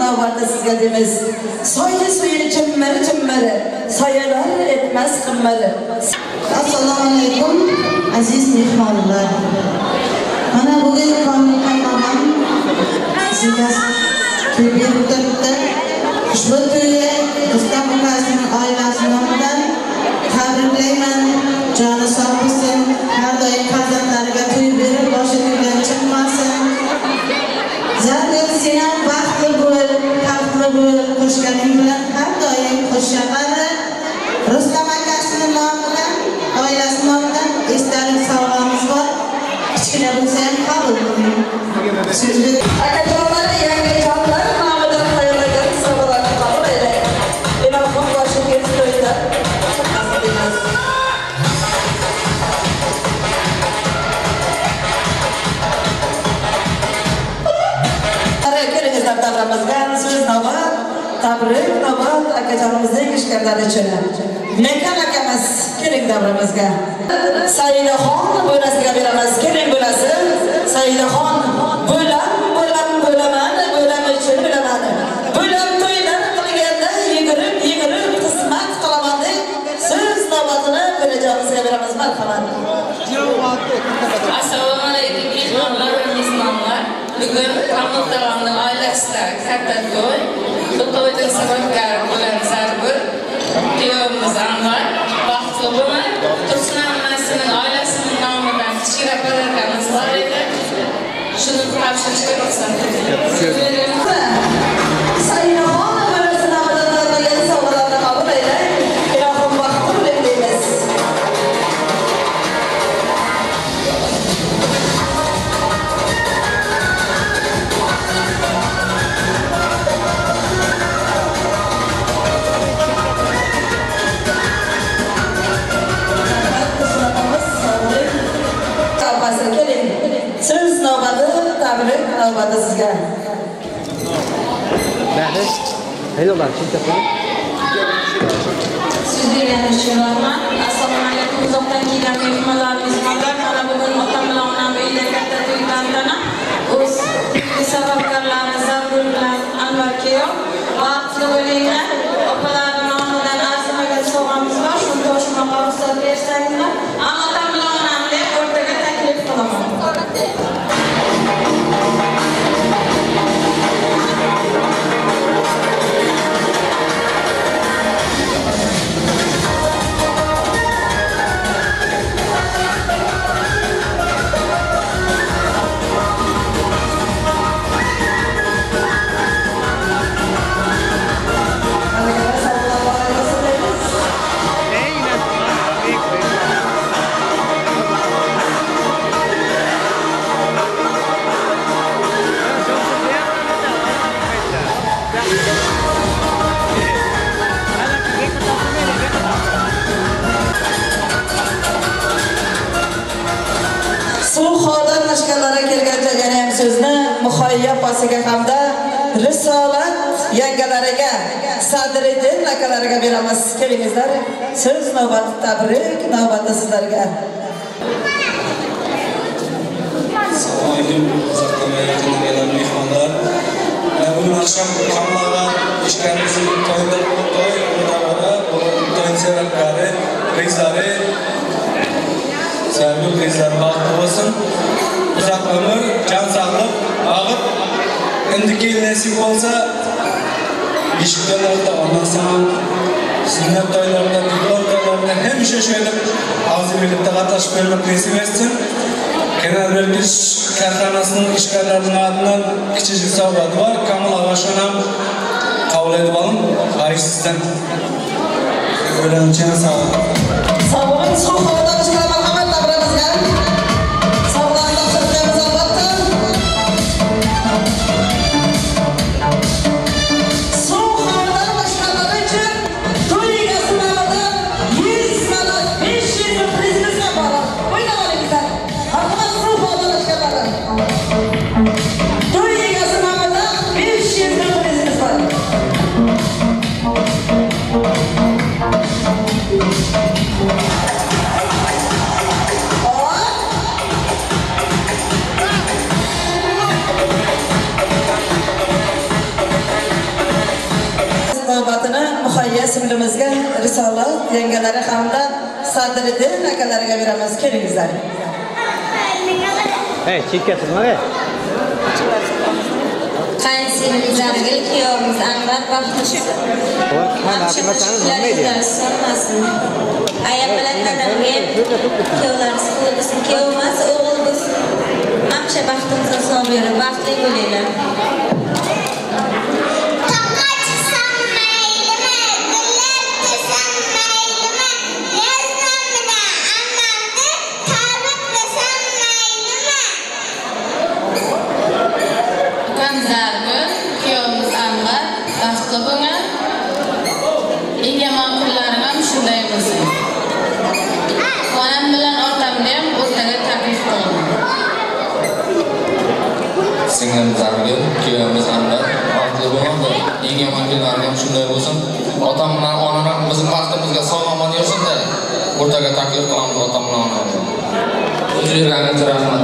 [SPEAKER 1] navbatda sizga deymiz. Soyli suyini chimmari, soyalar etmas qimmari.
[SPEAKER 8] Assalomu alaykum aziz mehmonlar. Mana bugun komil qaymoqam sizga to'yga o'tiribdi. Ushbu to'yga Rustam ukasining oilasi nomidan tabriklayman. Joni sog' bo'lsin, har doim farzandlariga to'y berib, boshi ko'kdan chiqmasin. Zaten sen ham baxtli bo'l, taxtli bo'l, qo'shganing bilan har doim qo'shaqari. Rustam akasining nomidan, oilasi nomidan esdalik sovg'amiz bor. Kichkina bo'lsa ham qabul qiling. Sizga
[SPEAKER 1] Akajonlar, yangi jonlar nomidan tayyorlagan sovg'alarni qabul aylang. Ilohim boshingiz to'yda nasib etsin. Keringizlar davramizga so'z navbat, tabrik navbat akajonimizning ishqalari uchun. Mekan akamiz keling davramizga. Saidaxon bo'lasiga beramiz. Keling bo'lasi. Saidaxon bo'lam uchun bo'laman. Bo'lam to'ydan qilganda yugurib xizmat qilaman deb so'z navbatini bo'lajog'imizga beramiz. Marhamat.
[SPEAKER 9] Assalomu alaykum mehmonlar va mehmonlar. Bugun Kamol tog'amning oilasida katta to'y. Bu to'ydan sababkor bo'lgan Sarbir kuyovimiz Anvar baxtli bo'lmay, Tursun ammasining oilasining nomidan kichkina podarkamiz bor edi. Shuni topshirishga ruxsat eting.
[SPEAKER 1] Saidaxon bo'lasi nomidan tayyorlagan sovg'alarni qabul aylang. Ilohim baxtli bo'ling deymiz. Keling. So'z navbati, tabrik navbati sizga.
[SPEAKER 9] Sizga yana shunaqaman. Assalomu alaykum uzoqdan kelgan mehmonlar. Mana bugun otam bilan onam uyda katta to'y tantana. O'z sababkorlari Zabur bilan Anvar kuyov. Baxtli bo'linglar. Opalarim nomidan arzimagan sovg'amiz bor. Shuni to'shmoqqa ruxsat bersangizlar. Ammo otam bilan onamga o'rtaga taklif qilaman.
[SPEAKER 1] so'zni muhoyyab bosiga hamda risolat yangalariga, Sadriddin akalariga beramiz. Kelingizlar. So'z navbati tabrik, navbati sizlarga.
[SPEAKER 10] Assalomu alaykum, zaxirlar mehmonlar. Bugun akşam kamlarga ishkarimizning to'yda to'y sebepkari, qizlari, sevgili qizlar baxtli bo'lsin. Uzaq ömür, can sağlık, ağıp, indiki nasip olsa, işiklerinde ondan sonra sünnet toylarında, diplom toylarında hemşe şöyle ağzı birlikte katlaşıp vermek nasip etsin. Kenar Vergis Karxanasının işgallerinin adından küçücük savgadı var. Kamil Ağaşanam kabul edip alın. Hayır sizden. Öğlen içine sağ olun.
[SPEAKER 1] Sağ olun. Son havadan işgal Muhammed Tabramızga. munosabatini Muhayya singlimizga Risolat yengalari hamda Sadriddin akalariga beramiz. Kelingizlar.
[SPEAKER 11] Hey, chekkasiz mana.
[SPEAKER 9] Qaynsinglizlarga kuyovimiz Anvar baxtli. Ayam bilan qadamga kuyovlarimiz bo'lsin, kuyovimiz o'g'il bo'lsin. Hamsha baxtimizni sog' berib, baxtli bo'linglar.
[SPEAKER 12] Singlim Zargil, kuyovimiz Anvar, baxtli bo'lmoqda. Eng yomon kunlarga ham shunday bo'lsin. Otam bilan onam bizning vaqtimizga sog'-omon yursin-da. O'rtaga taklif qilamiz otam bilan onamga. O'zi yurganicha rahmat.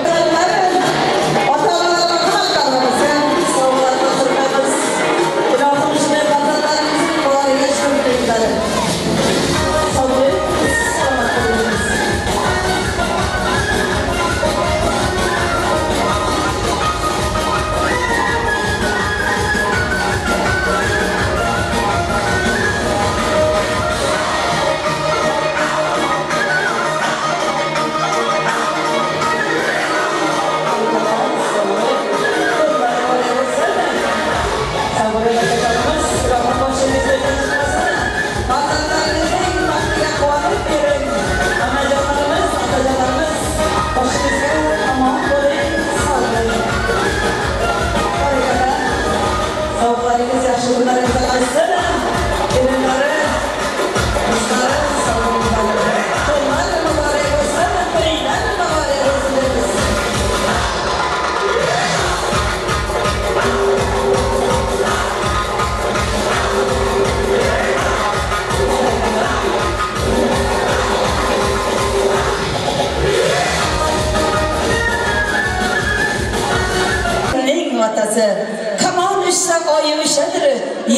[SPEAKER 1] Kamon ishsa oyi o'shadir,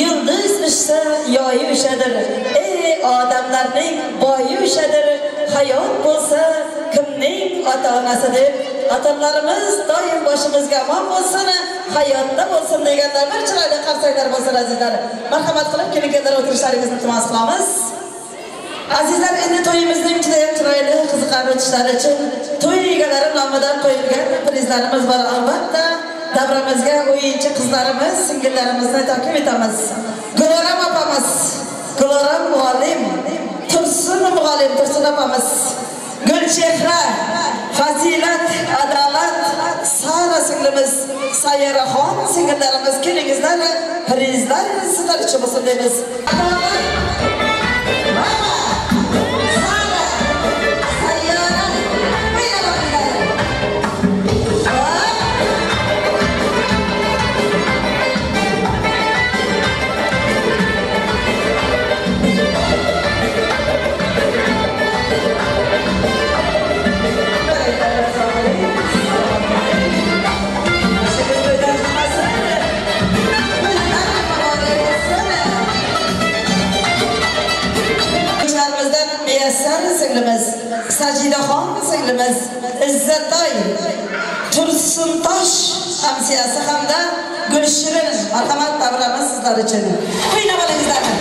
[SPEAKER 1] yulduz ishsa yoyi o'shadir. Ey odamlarning boyi o'shadir, hayot bo'lsa kimning ota-onasidir. Otalarimiz doim boshimizga omon bo'lsin, hayotda bo'lsin deganlar bir chiroyli qarsaklar bo'lsin azizlar. Marhamat qilib kelinlar o'tirishlaringizni iltimos qilamiz. Azizlar, endi to'yimizning juda ham chiroyli qiziqarli o'tishlari uchun to'y egalari nomidan qo'yilgan prizlarimiz bor albatta. Davramizga o'yinchi qizlarimiz, singillarimizni taklif etamiz. Guloram opamiz, Guloram muallim, Tursun muallim, Tursun opamiz, Gulchehra, Fazilat, Adolat, Sara singlimiz, Sayyaraxon singillarimiz kelingizlar, prizlar sizlar uchun bo'lsin deymiz. Singlimiz, Sajidaxon singlimiz, Izzattoy, Tursuntosh hamsiyasi hamda Gulshirin marhamat tabramiz sizlar uchun. Qo'ying bolangizlarni.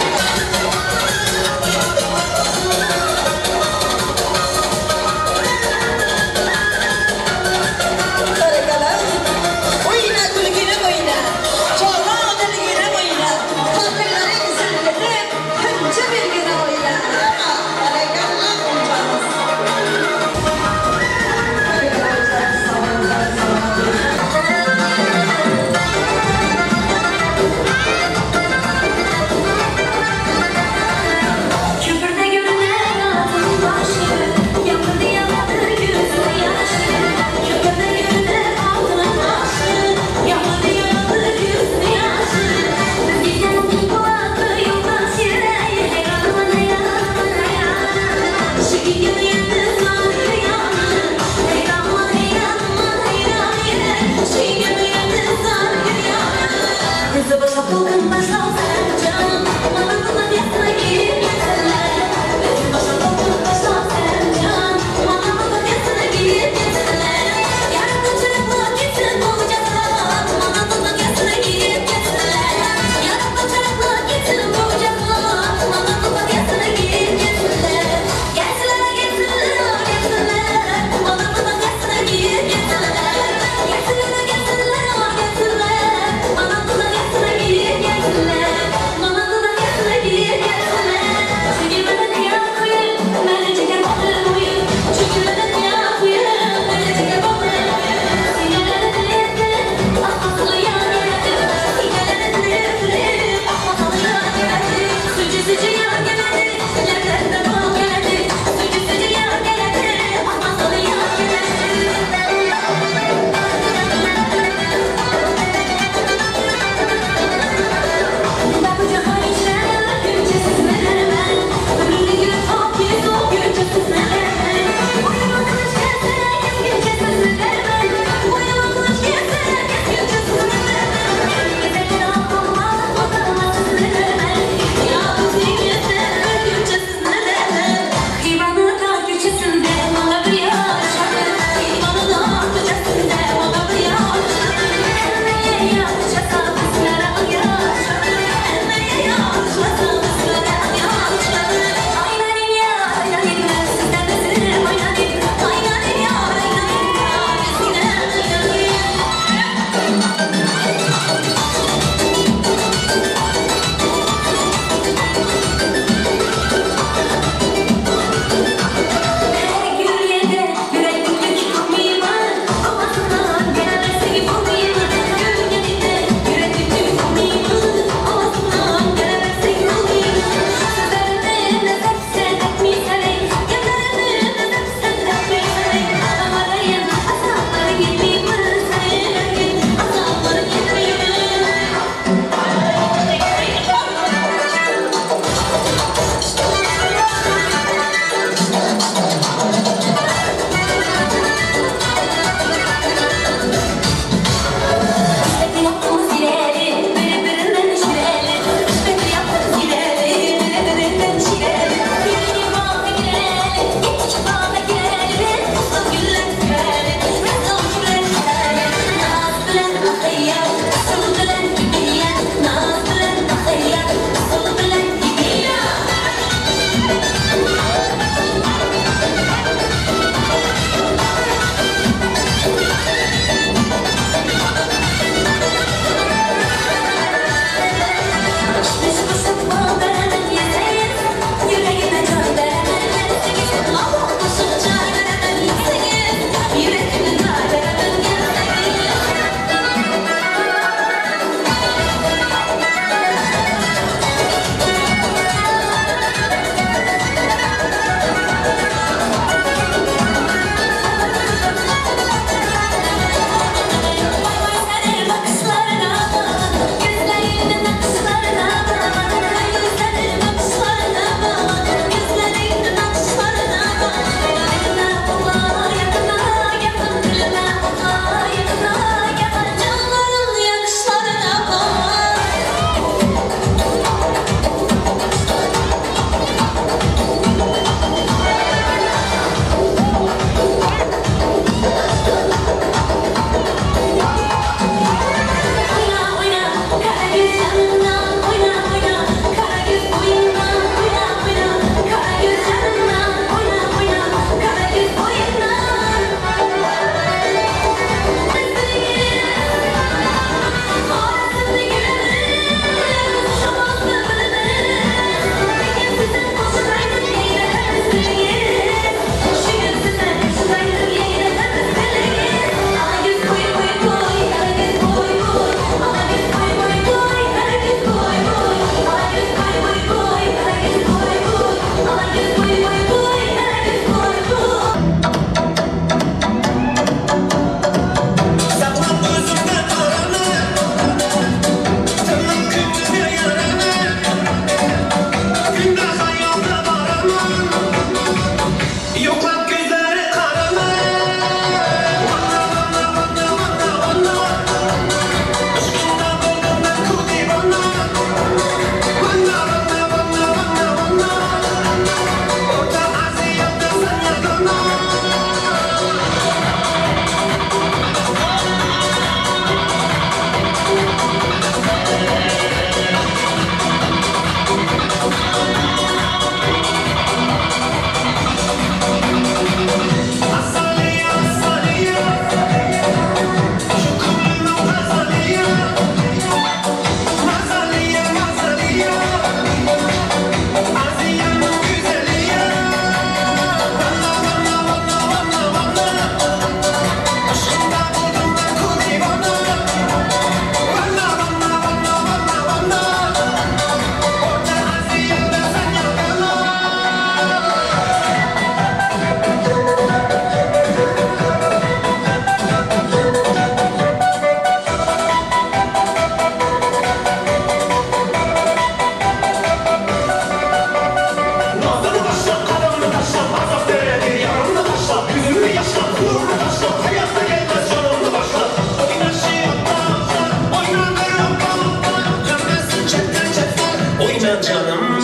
[SPEAKER 6] canım.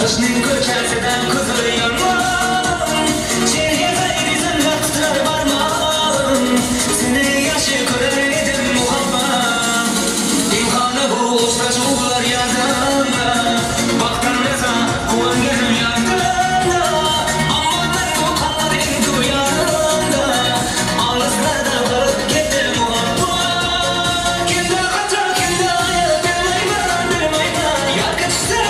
[SPEAKER 6] Kışning ko'chasidan kuzgi yomg'ir senga g'ayrizim vaqtlar barmog'im seni yaxshi ko'rar edim muhabbat imkoni bu uchrashuvlar yordamda vaqtdan esa quvonganim yordamda ammo men bu qolmading bu yonimda olislarda qolib ketdi muhabbat kimda xato kimda ayb bilmayman yodga tushsa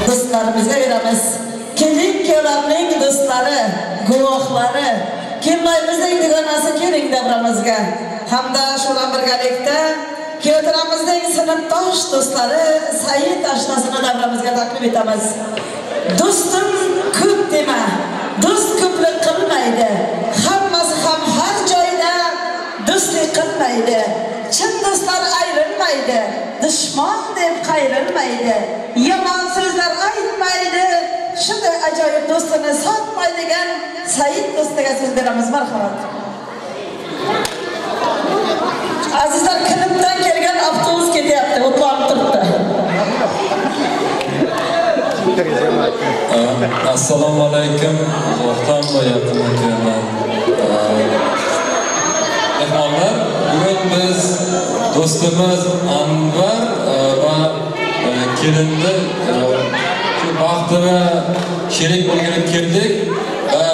[SPEAKER 1] Dostlarımıza veramiz. Kelin-kelamning dostlari, guvohlari, kelmaymizning dugonasi keling davramizga. Hamda shular birgalikda keltiramizning sinfdosh dostlari Said ashnasini davramizga taklif etamiz. Do'stim ko'p dema, do'st ko'plik qilmaydi. Hammasi ham har joyda do'stlik qilmaydi. Chin do'stlar ayrilmaydi. Dushman deb qayrilmaydi. Yomon so'zlar aytmaydi. Shunday ajoyib do'stini sotmaydigan Said do'stiga so'z beramiz. Marhamat. Azizlar, klubdan kelgan avtobus ketyapti, o'tlanib turibdi.
[SPEAKER 11] Assalomu alaykum. Uzoqdan va yaqindan kelgan mehmonlar, bugun biz do'stimiz Anvar va kelinni shu baxti va sherik bo'lib keldik va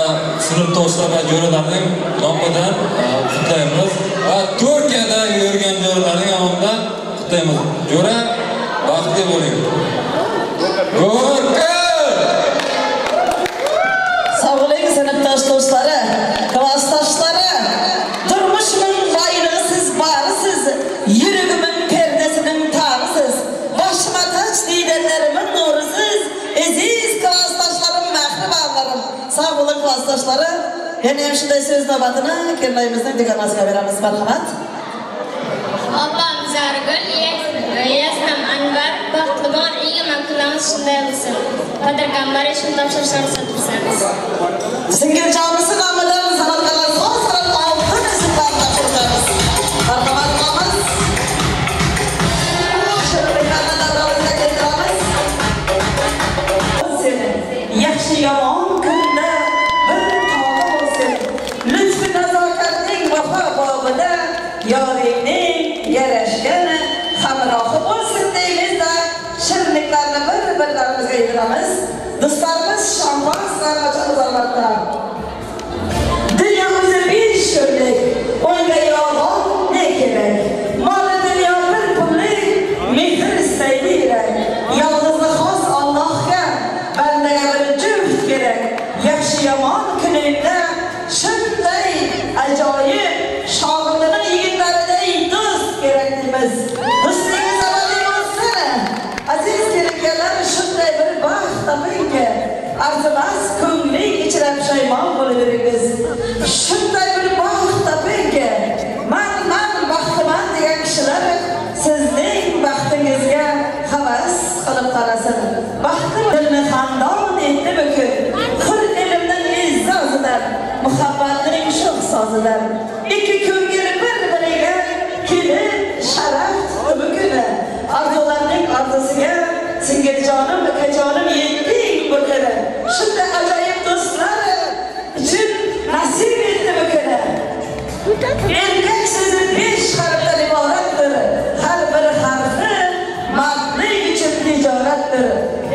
[SPEAKER 11] sinfdoshlar va jo'ralarning nomidan qutlaymiz va Turkiyada yurgan jo'ralarning nomidan qutlaymiz. Jo'ra, baxtli bo'ling.
[SPEAKER 1] Sağ olun sinfdosh do'stlari, klassdoshlari. Turmushning bayrog'isiz barisiz, yuragimin perdasining tag'isiz, boshima toj liderlarimin nurisiz, aziz klassdoshlarim, mehribonlarim. Sağ olun klassdoshlari. Yana ham shunday so'z navbatini kelmaymizning dugonasiga beramiz. Marhamat.
[SPEAKER 13] Ablam Zargul, Yasnam Anvar, baxtli bo'lgan eng maqulamiz shunday bo'lsin. Qadrgambar ishni topshirishlarni so'raymiz.
[SPEAKER 1] Singiljonisi nomidan san'atkorlar xosran oltin ismlarni topshiramiz. Marhamat qilamiz. Shirliklarni davramizga keltiramiz. Seni yaxshi yomon kunda bir tog'i bo'lsin. Lutfi nazokatning vafo bobida yoringning yarashgani hamrohi bo'lsin deymizda shirinliklarni bir-birlarimizga yediramiz. Do'stlarimiz Shahboz Sarvachamiz albatta. Dunyomizda besh kunlik, o'nga yolg'on ne kerak? Mol dunyo bir pullik, mehr istaydi yurak. Yolg'izlik xos Allohga, bandaga bir juft kerak. Yaxshi yomon kuningda shunday ajoyib shogirdining yigitlaridek do'st kerak deymiz. Do'stligingiz abadiy bo'lsin. Aziz kelinlar, shunday bir baxt topingki, arzimas ko'ngling ichra pushaymon bo'laveringiz. Shunday bir baxt topingki, men baxtiman degan kishilar sizning baxtingizga havas qilib qarasin. Baxtim dilni xandon etdi bugun. Xil ilmning izzozidan, muhabbatning sho'x sozidan. Ikki ko'ngil bir-biriga kelib sharaf buguni. Arzularning orzusiga singiljonim, akajonim yetdik buguni. Shunday ajoyib do'stlar uchun nasib etdi buguni. Erkak so'zi 5 harfdan iboratdir. Har bir harfi mardlik uchun tijoratdir.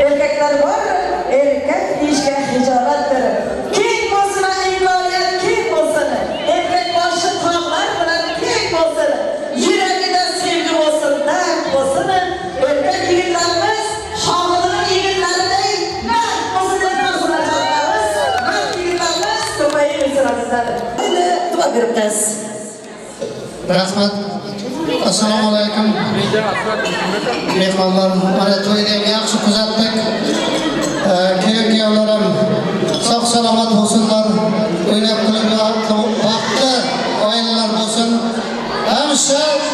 [SPEAKER 1] Erkaklar bor, erkak ishga hijoratdir. Keng bo'lsin imkoniyat, keng bo'lsin. Erkak boshi tog'lar bilan keng bo'lsin. Yuragida sevgi bo'lsin, dard bo'lsin. Erkak yigitlarimiz shogirdining yigitlaridek mard bo'lsin deb orzulaymiz. Mard yigitlarimiz ko'payib o'ssin azizlar. Endi duo beramiz.
[SPEAKER 3] Rahmat. Assalomu alaykum. Mehmonlar, mana to'yda yaxshi kuzatdik. Kuyovlarim sog' salomat bo'lsinlar. O'ynab kulib vaqtli oilalar bo'lsin. Hamma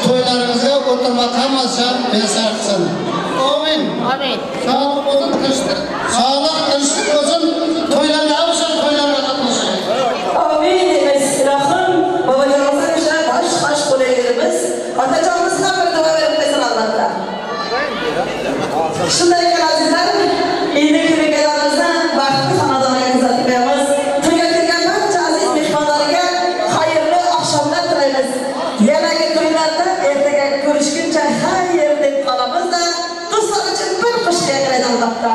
[SPEAKER 3] to'ylaringizga o'tirmoq hammasi besar qilsin. Amin. Amin. Sog'lik tinchlik bo'lsin. To'ylarga afzal to'ylarga qatnashing.
[SPEAKER 1] Amin deymiz. Ilohim, bobojonimizga o'sha xosh bo'layveramiz. Otajonimiz ham bir duo berib qo'ysin Allohga. Shunday ekan azizlar, endi kelganlarimizdan baxtli xonadonga kuzatib qo'yamiz. To'yga kelgan barcha aziz mehmonlarga xayrli oqshomlar tilaymiz. Yanagi to'ylarda ertaga ko'rishguncha xayr deb qolamizda, do'stlar uchun bir qo'shiq aytadi Allohga.